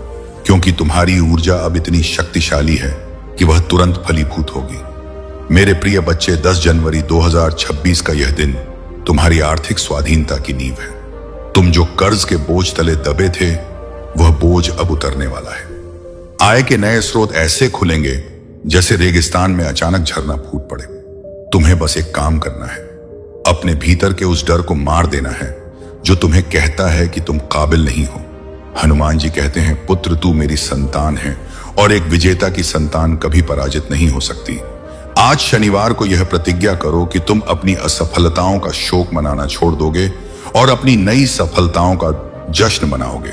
क्योंकि तुम्हारी ऊर्जा अब इतनी शक्तिशाली है कि वह तुरंत फलीभूत होगी। मेरे प्रिय बच्चे, 10 जनवरी 2026 का यह दिन तुम्हारी आर्थिक स्वाधीनता की नींव है। तुम जो कर्ज के बोझ तले दबे थे, वह बोझ अब उतरने वाला है। आय के नए स्रोत ऐसे खुलेंगे जैसे रेगिस्तान में अचानक झरना फूट पड़े। तुम्हें बस एक काम करना है, अपने भीतर के उस डर को मार देना है जो तुम्हें कहता है कि तुम काबिल नहीं हो। हनुमान जी कहते हैं, पुत्र तू मेरी संतान है और एक विजेता की संतान कभी पराजित नहीं हो सकती। आज शनिवार को यह प्रतिज्ञा करो कि तुम अपनी असफलताओं का शोक मनाना छोड़ दोगे और अपनी नई सफलताओं का जश्न मनाओगे।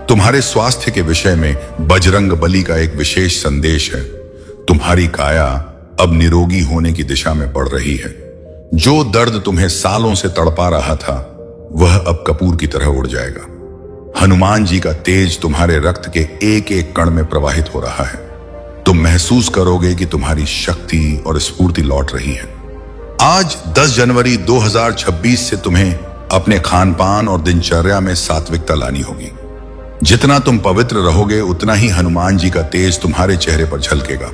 तुम्हारे स्वास्थ्य के विषय में बजरंग बली का एक विशेष संदेश है। तुम्हारी काया अब निरोगी होने की दिशा में बढ़ रही है। जो दर्द तुम्हें सालों से तड़पा रहा था, वह अब कपूर की तरह उड़ जाएगा। हनुमान जी का तेज तुम्हारे रक्त के एक एक कण में प्रवाहित हो रहा है। तुम महसूस करोगे कि तुम्हारी शक्ति और स्फूर्ति लौट रही है। आज 10 जनवरी 2026 से तुम्हें अपने खान पान और दिनचर्या में सात्विकता लानी होगी। जितना तुम पवित्र रहोगे, उतना ही हनुमान जी का तेज तुम्हारे चेहरे पर झलकेगा।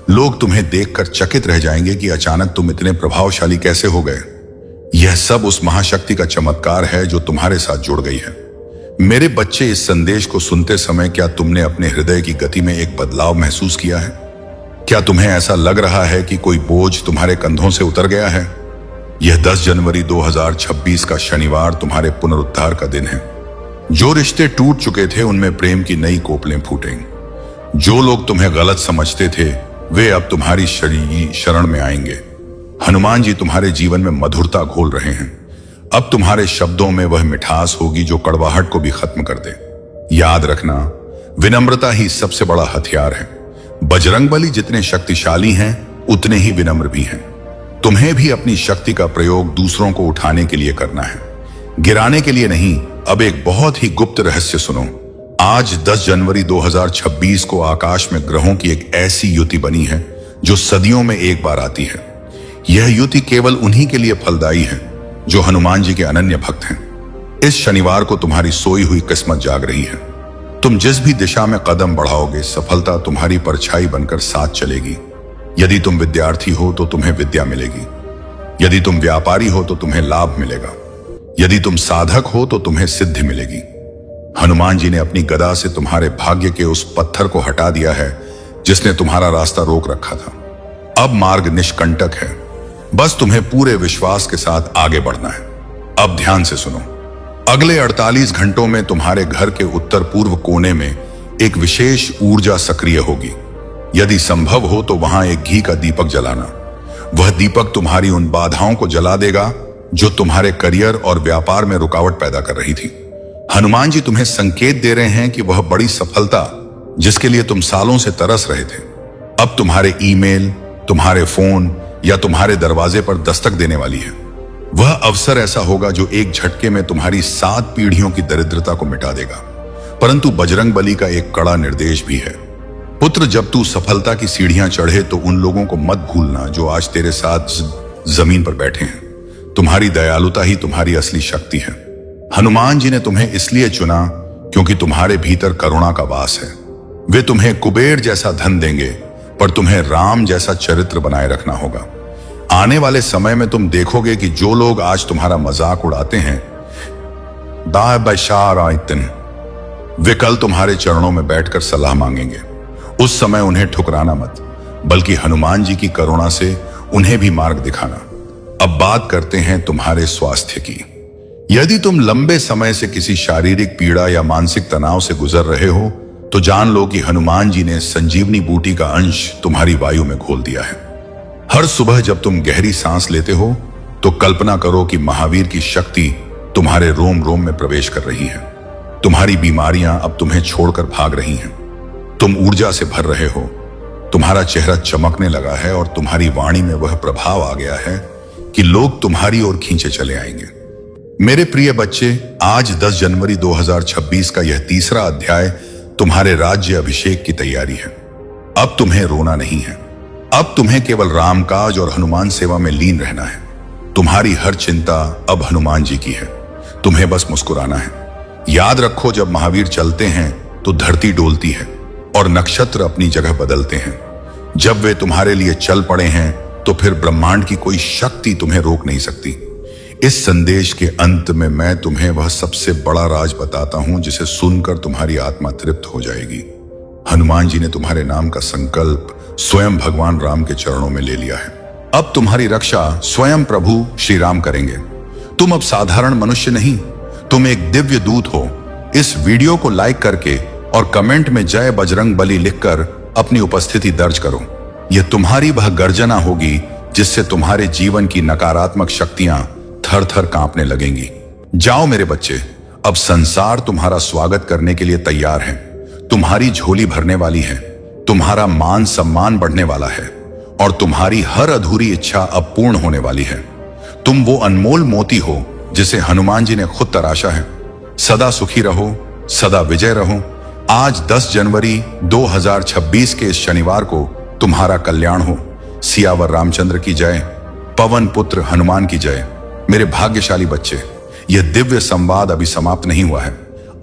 लोग तुम्हें देखकर चकित रह जाएंगे कि अचानक तुम इतने प्रभावशाली कैसे हो गए। यह सब उस महाशक्ति का चमत्कार है जो तुम्हारे साथ जुड़ गई है। मेरे बच्चे, इस संदेश को सुनते समय क्या तुमने अपने हृदय की गति में एक बदलाव महसूस किया है? क्या तुम्हें ऐसा लग रहा है कि कोई बोझ तुम्हारे कंधों से उतर गया है? यह 10 जनवरी 2026 का शनिवार तुम्हारे पुनरुद्धार का दिन है। जो रिश्ते टूट चुके थे, उनमें प्रेम की नई कोपलें फूटेंगी। जो लोग तुम्हें गलत समझते थे, वे अब तुम्हारी शरण में आएंगे। हनुमान जी तुम्हारे जीवन में मधुरता घोल रहे हैं। अब तुम्हारे शब्दों में वह मिठास होगी जो कड़वाहट को भी खत्म कर दे। याद रखना, विनम्रता ही सबसे बड़ा हथियार है। बजरंगबली जितने शक्तिशाली हैं, उतने ही विनम्र भी हैं। तुम्हें भी अपनी शक्ति का प्रयोग दूसरों को उठाने के लिए करना है, गिराने के लिए नहीं। अब एक बहुत ही गुप्त रहस्य सुनो। आज 10 जनवरी 2026 को आकाश में ग्रहों की एक ऐसी युति बनी है जो सदियों में एक बार आती है। यह युति केवल उन्हीं के लिए फलदायी है जो हनुमान जी के अनन्य भक्त हैं। इस शनिवार को तुम्हारी सोई हुई किस्मत जाग रही है। तुम जिस भी दिशा में कदम बढ़ाओगे, सफलता तुम्हारी परछाई बनकर साथ चलेगी। यदि तुम विद्यार्थी हो तो तुम्हें विद्या मिलेगी। यदि तुम व्यापारी हो तो तुम्हें लाभ मिलेगा। यदि तुम साधक हो तो तुम्हें सिद्धि मिलेगी। हनुमान जी ने अपनी गदा से तुम्हारे भाग्य के उस पत्थर को हटा दिया है जिसने तुम्हारा रास्ता रोक रखा था। अब मार्ग निष्कंटक है, बस तुम्हें पूरे विश्वास के साथ आगे बढ़ना है। अब ध्यान से सुनो। अगले 48 घंटों में तुम्हारे घर के उत्तर पूर्व कोने में एक विशेष ऊर्जा सक्रिय होगी। यदि संभव हो तो वहां एक घी का दीपक जलाना। वह दीपक तुम्हारी उन बाधाओं को जला देगा जो तुम्हारे करियर और व्यापार में रुकावट पैदा कर रही थी। हनुमान जी तुम्हें संकेत दे रहे हैं कि वह बड़ी सफलता जिसके लिए तुम सालों से तरस रहे थे, अब तुम्हारे ईमेल, तुम्हारे फोन या तुम्हारे दरवाजे पर दस्तक देने वाली है। वह अवसर ऐसा होगा जो एक झटके में तुम्हारी 7 पीढ़ियों की दरिद्रता को मिटा देगा। परंतु बजरंगबली का एक कड़ा निर्देश भी है। पुत्र, जब तू सफलता की सीढ़ियां चढ़े तो उन लोगों को मत भूलना जो आज तेरे साथ जमीन पर बैठे हैं। तुम्हारी दयालुता ही तुम्हारी असली शक्ति है। हनुमान जी ने तुम्हें इसलिए चुना क्योंकि तुम्हारे भीतर करुणा का वास है। वे तुम्हें कुबेर जैसा धन देंगे, पर तुम्हें राम जैसा चरित्र बनाए रखना होगा। आने वाले समय में तुम देखोगे कि जो लोग आज तुम्हारा मजाक उड़ाते हैं, वे कल तुम्हारे चरणों में बैठकर सलाह मांगेंगे। उस समय उन्हें ठुकराना मत, बल्कि हनुमान जी की करुणा से उन्हें भी मार्ग दिखाना। अब बात करते हैं तुम्हारे स्वास्थ्य की। यदि तुम लंबे समय से किसी शारीरिक पीड़ा या मानसिक तनाव से गुजर रहे हो, तो जान लो कि हनुमान जी ने संजीवनी बूटी का अंश तुम्हारी वायु में घोल दिया है। हर सुबह जब तुम गहरी सांस लेते हो, तो कल्पना करो कि महावीर की शक्ति तुम्हारे रोम रोम में प्रवेश कर रही है। तुम्हारी बीमारियां अब तुम्हें छोड़कर भाग रही हैं। तुम ऊर्जा से भर रहे हो, तुम्हारा चेहरा चमकने लगा है और तुम्हारी वाणी में वह प्रभाव आ गया है कि लोग तुम्हारी ओर खींचे चले आएंगे। मेरे प्रिय बच्चे, आज 10 जनवरी 2026 का यह तीसरा अध्याय तुम्हारे राज्य अभिषेक की तैयारी है। अब तुम्हें रोना नहीं है, अब तुम्हें केवल रामकाज और हनुमान सेवा में लीन रहना है। तुम्हारी हर चिंता अब हनुमान जी की है, तुम्हें बस मुस्कुराना है। याद रखो, जब महावीर चलते हैं तो धरती डोलती है और नक्षत्र अपनी जगह बदलते हैं। जब वे तुम्हारे लिए चल पड़े हैं, तो फिर ब्रह्मांड की कोई शक्ति तुम्हें रोक नहीं सकती। इस संदेश के अंत में मैं तुम्हें वह सबसे बड़ा राज बताता हूं, जिसे सुनकर तुम्हारी आत्मा तृप्त हो जाएगी। हनुमान जी ने तुम्हारे नाम का संकल्प स्वयं भगवान राम के चरणों में ले लिया है। अब तुम्हारी रक्षा स्वयं प्रभु श्री राम करेंगे। तुम अब साधारण मनुष्य नहीं, तुम एक दिव्य दूत हो। इस वीडियो को लाइक करके और कमेंट में जय बजरंग बली लिखकर अपनी उपस्थिति दर्ज करो। यह तुम्हारी वह गर्जना होगी जिससे तुम्हारे जीवन की नकारात्मक शक्तियां थर थर कांपने लगेंगी। जाओ मेरे बच्चे, अब संसार तुम्हारा स्वागत करने के लिए तैयार है। तुम्हारी झोली भरने वाली है, तुम्हारा मान सम्मान बढ़ने वाला है और तुम्हारी हर अधूरी इच्छा अब पूर्ण होने वाली है। तुम वो अनमोल मोती हो जिसे हनुमान जी ने खुद तराशा है। सदा सुखी रहो, सदा विजय रहो। आज 10 जनवरी 2026 के इस शनिवार को तुम्हारा कल्याण हो। सियावर रामचंद्र की जय, पवन पुत्र हनुमान की जय। मेरे भाग्यशाली बच्चे, यह दिव्य संवाद अभी समाप्त नहीं हुआ है।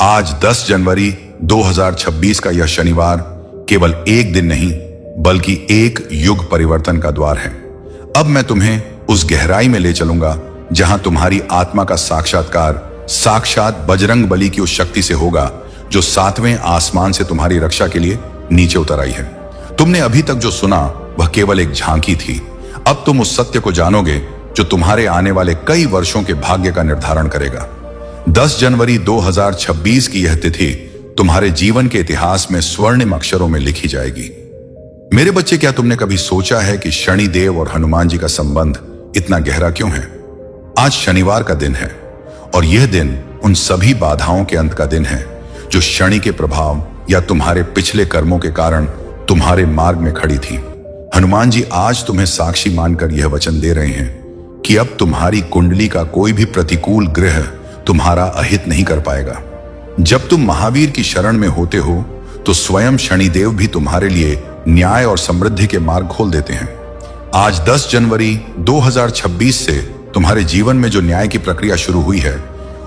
आज 10 जनवरी 2026 का यह शनिवार केवल एक दिन नहीं, बल्कि एक युग परिवर्तन का द्वार है। अब मैं तुम्हें उस गहराई में ले चलूंगा जहां तुम्हारी आत्मा का साक्षात्कार साक्षात बजरंग बली की उस शक्ति से होगा जो 7वें आसमान से तुम्हारी रक्षा के लिए नीचे उतर आई है। तुमने अभी तक जो सुना वह केवल एक झांकी थी। अब तुम उस सत्य को जानोगे जो तुम्हारे आने वाले कई वर्षों के भाग्य का निर्धारण करेगा। 10 जनवरी 2026 की यह तिथि तुम्हारे जीवन के इतिहास में स्वर्णिम अक्षरों में लिखी जाएगी। मेरे बच्चे, क्या तुमने कभी सोचा है कि शनिदेव और हनुमान जी का संबंध इतना गहरा क्यों है? आज शनिवार का दिन है और यह दिन उन सभी बाधाओं के अंत का दिन है जो शनि के प्रभाव या तुम्हारे पिछले कर्मों के कारण तुम्हारे मार्ग में खड़ी थी। हनुमान जी आज तुम्हें साक्षी मानकर यह वचन दे रहे हैं कि अब तुम्हारी कुंडली का कोई भी प्रतिकूल ग्रह तुम्हारा अहित नहीं कर पाएगा। जब तुम महावीर की शरण में होते हो तो स्वयं शनिदेव भी तुम्हारे लिए न्याय और समृद्धि के मार्ग खोल देते हैं। आज 10 जनवरी 2026 से तुम्हारे जीवन में जो न्याय की प्रक्रिया शुरू हुई है,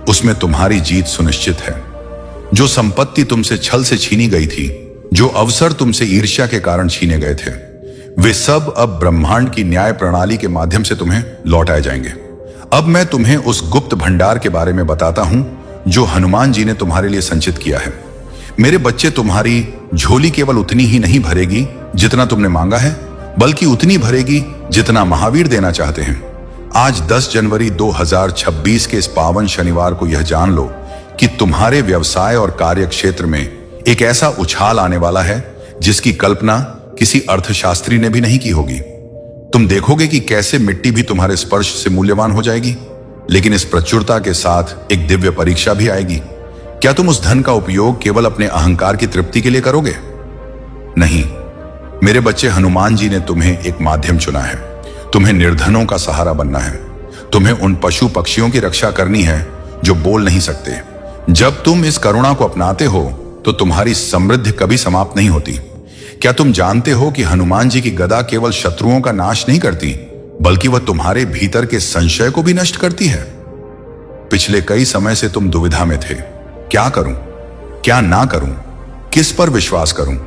उसमें तुम्हारी जीत सुनिश्चित है। जो संपत्ति तुमसे छल से छीनी गई थी, जो अवसर तुमसे ईर्ष्या के कारण छीने गए थे, वे सब अब ब्रह्मांड की न्याय प्रणाली के माध्यम से तुम्हें लौटाए जाएंगे। अब मैं तुम्हें उस गुप्त भंडार के बारे में बताता हूं जो हनुमान जी ने तुम्हारे लिए संचित किया है। मेरे बच्चे, तुम्हारी झोली केवल उतनी ही नहीं भरेगी जितना तुमने मांगा है, बल्कि उतनी भरेगी जितना महावीर देना चाहते हैं। आज 10 जनवरी 2026 के इस पावन शनिवार को यह जान लो कि तुम्हारे व्यवसाय और कार्य क्षेत्र में एक ऐसा उछाल आने वाला है जिसकी कल्पना किसी अर्थशास्त्री ने भी नहीं की होगी। तुम देखोगे कि कैसे मिट्टी भी तुम्हारे स्पर्श से मूल्यवान हो जाएगी, लेकिन इस प्रचुरता के साथ एक दिव्य परीक्षा भी आएगी। क्या तुम उस धन का उपयोग केवल अपने अहंकार की तृप्ति के लिए करोगे? नहीं मेरे बच्चे, हनुमान जी ने तुम्हें एक माध्यम चुना है। तुम्हें निर्धनों का सहारा बनना है। तुम्हें उन पशु पक्षियों की रक्षा करनी है जो बोल नहीं सकते। जब तुम इस करुणा को अपनाते हो तो तुम्हारी समृद्धि कभी समाप्त नहीं होती। क्या तुम जानते हो कि हनुमान जी की गदा केवल शत्रुओं का नाश नहीं करती, बल्कि वह तुम्हारे भीतर के संशय को भी नष्ट करती है। पिछले कई समय से तुम दुविधा में थे, क्या करूं, क्या ना करूं, किस पर विश्वास करूं।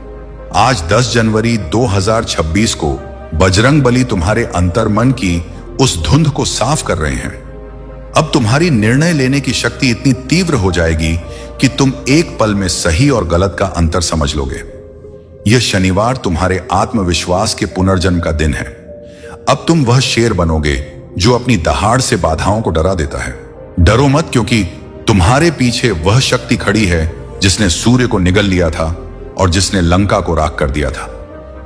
आज 10 जनवरी 2026 को बजरंगबली तुम्हारे अंतर्मन की उस धुंध को साफ कर रहे हैं। अब तुम्हारी निर्णय लेने की शक्ति इतनी तीव्र हो जाएगी कि तुम एक पल में सही और गलत का अंतर समझ लोगे। यह शनिवार तुम्हारे आत्मविश्वास के पुनर्जन्म का दिन है। अब तुम वह शेर बनोगे जो अपनी दहाड़ से बाधाओं को डरा देता है। डरो मत, क्योंकि तुम्हारे पीछे वह शक्ति खड़ी है जिसने सूर्य को निगल लिया था और जिसने लंका को राख कर दिया था।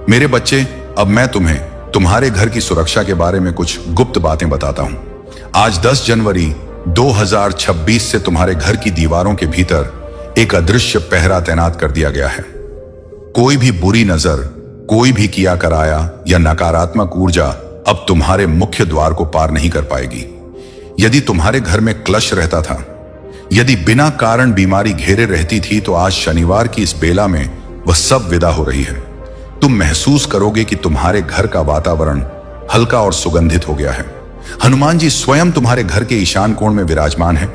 मेरे बच्चे, अब मैं तुम्हें तुम्हारे घर की सुरक्षा के बारे में कुछ गुप्त बातें बताता हूं। आज 10 जनवरी 2026 से तुम्हारे घर की दीवारों के भीतर एक अदृश्य पहरा तैनात कर दिया गया है। कोई भी बुरी नजर, कोई भी किया कराया या नकारात्मक ऊर्जा अब तुम्हारे मुख्य द्वार को पार नहीं कर पाएगी। यदि तुम्हारे घर में क्लश रहता था, यदि बिना कारण बीमारी घेरे रहती थी, तो आज शनिवार की इस बेला में वह सब विदा हो रही है। तुम महसूस करोगे कि तुम्हारे घर का वातावरण हल्का और सुगंधित हो गया है। हनुमान जी स्वयं तुम्हारे घर के ईशान कोण में विराजमान है।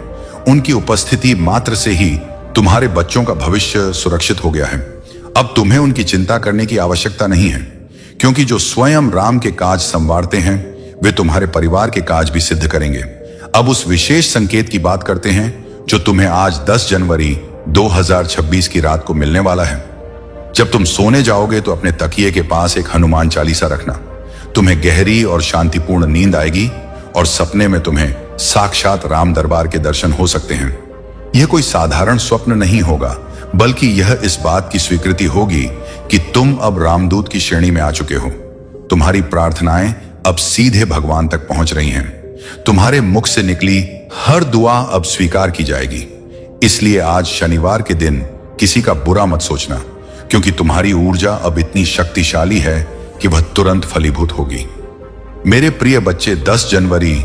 उनकी उपस्थिति मात्र से ही तुम्हारे बच्चों का भविष्य सुरक्षित हो गया है। अब तुम्हें उनकी चिंता करने की आवश्यकता नहीं है, क्योंकि जो स्वयं राम के काज संवारते हैं वे तुम्हारे परिवार के काज भी सिद्ध करेंगे। अब उस विशेष संकेत की बात करते हैं जो तुम्हें आज 10 जनवरी 2026 की रात को मिलने वाला है। जब तुम सोने जाओगे तो अपने तकिए के पास एक हनुमान चालीसा रखना। तुम्हें गहरी और शांतिपूर्ण नींद आएगी और सपने में तुम्हें साक्षात राम दरबार के दर्शन हो सकते हैं। यह कोई साधारण स्वप्न नहीं होगा, बल्कि यह इस बात की स्वीकृति होगी कि तुम अब रामदूत की श्रेणी में आ चुके हो। तुम्हारी प्रार्थनाएं अब सीधे भगवान तक पहुंच रही हैं। तुम्हारे मुख से निकली हर दुआ अब स्वीकार की जाएगी। इसलिए आज शनिवार के दिन किसी का बुरा मत सोचना, क्योंकि तुम्हारी ऊर्जा अब इतनी शक्तिशाली है कि वह तुरंत फलीभूत होगी। मेरे प्रिय बच्चे, 10 जनवरी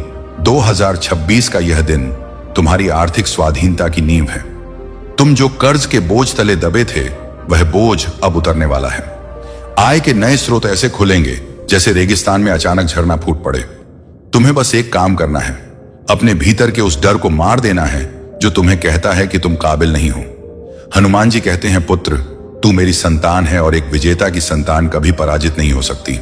2026 का यह दिन तुम्हारी आर्थिक स्वाधीनता की नींव है। तुम जो कर्ज के बोझ तले दबे थे, वह बोझ अब उतरने वाला है। आय के नए स्रोत ऐसे खुलेंगे जैसे रेगिस्तान में अचानक झरना फूट पड़े। तुम्हें बस एक काम करना है, अपने भीतर के उस डर को मार देना है जो तुम्हें कहता है कि तुम काबिल नहीं हो। हनुमान जी कहते हैं, पुत्र, तू मेरी संतान है और एक विजेता की संतान कभी पराजित नहीं हो सकती।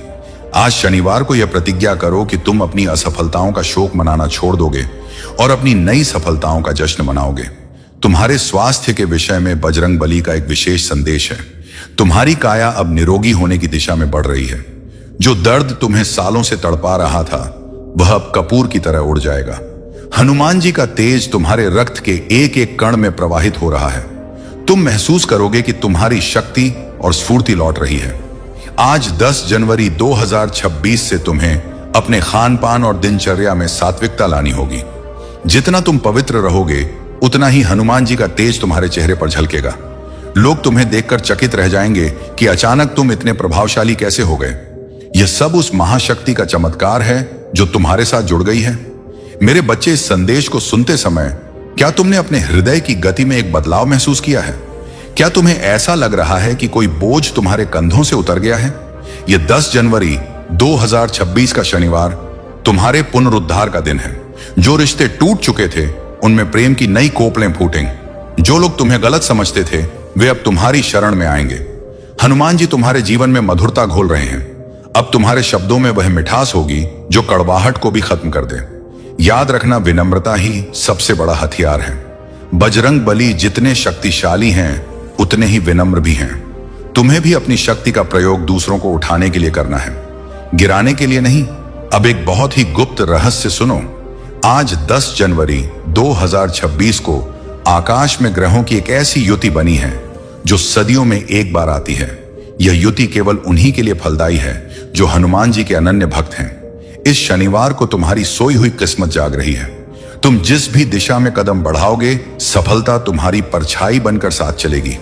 आज शनिवार को यह प्रतिज्ञा करो कि तुम अपनी असफलताओं का शोक मनाना छोड़ दोगे और अपनी नई सफलताओं का जश्न मनाओगे। तुम्हारे स्वास्थ्य के विषय में बजरंगबली का एक विशेष संदेश है। तुम्हारी काया अब निरोगी होने की दिशा में बढ़ रही है। जो दर्द तुम्हें सालों से तड़पा रहा था, वह अब कपूर की तरह उड़ जाएगा। हनुमान जी का तेज तुम्हारे रक्त के एक एक कण में प्रवाहित हो रहा है। तुम महसूस करोगे कि तुम्हारी शक्ति और स्फूर्ति लौट रही है। आज 10 जनवरी 2026 से तुम्हें अपने खान पान और दिनचर्या में सात्विकता लानी होगी। जितना तुम पवित्र रहोगे, उतना ही हनुमान जी का तेज तुम्हारे चेहरे पर झलकेगा। लोग तुम्हें देखकर चकित रह जाएंगे कि अचानक तुम इतने प्रभावशाली कैसे हो गए। यह सब उस महाशक्ति का चमत्कार है जो तुम्हारे साथ जुड़ गई है। मेरे बच्चे, इस संदेश को सुनते समय क्या तुमने अपने हृदय की गति में एक बदलाव महसूस किया है? क्या तुम्हें ऐसा लग रहा है कि कोई बोझ तुम्हारे कंधों से उतर गया है? यह 10 जनवरी 2026 का शनिवार तुम्हारे पुनरुद्धार का दिन है। जो रिश्ते टूट चुके थे, उनमें प्रेम की नई कोपलें फूटेंगी। जो लोग तुम्हें गलत समझते थे, वे अब तुम्हारी शरण में आएंगे। हनुमान जी तुम्हारे जीवन में मधुरता घोल रहे हैं। अब तुम्हारे शब्दों में वह मिठास होगी जो कड़वाहट को भी खत्म कर दे। याद रखना, विनम्रता ही सबसे बड़ा हथियार है। बजरंगबली जितने शक्तिशाली हैं, उतने ही विनम्र भी हैं। तुम्हें भी अपनी शक्ति का प्रयोग दूसरों को उठाने के लिए करना है, गिराने के लिए नहीं। अब एक बहुत ही गुप्त रहस्य सुनो। आज 10 जनवरी 2026 को आकाश में ग्रहों की एक ऐसी युति बनी है जो सदियों में एक बार आती है। यह युति केवल उन्हीं के लिए फलदायी है जो हनुमान जी के अनन्य भक्त हैं। इस शनिवार को तुम्हारी सोई हुई किस्मत जाग रही है। तुम जिस भी दिशा में कदम बढ़ाओगे, सफलता तुम्हारी परछाई बनकर साथ चलेगी।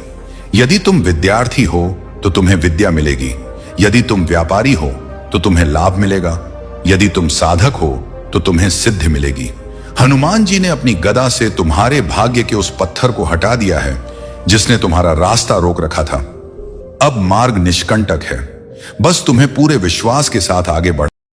यदि तुम विद्यार्थी हो तो तुम्हें विद्या मिलेगी। यदि तुम व्यापारी हो तो तुम्हें लाभ मिलेगा। यदि तुम साधक हो तो तुम्हें सिद्धि मिलेगी। हनुमान जी ने अपनी गदा से तुम्हारे भाग्य के उस पत्थर को हटा दिया है जिसने तुम्हारा रास्ता रोक रखा था। अब मार्ग निष्कंटक है। बस तुम्हें पूरे विश्वास के साथ आगे बढ़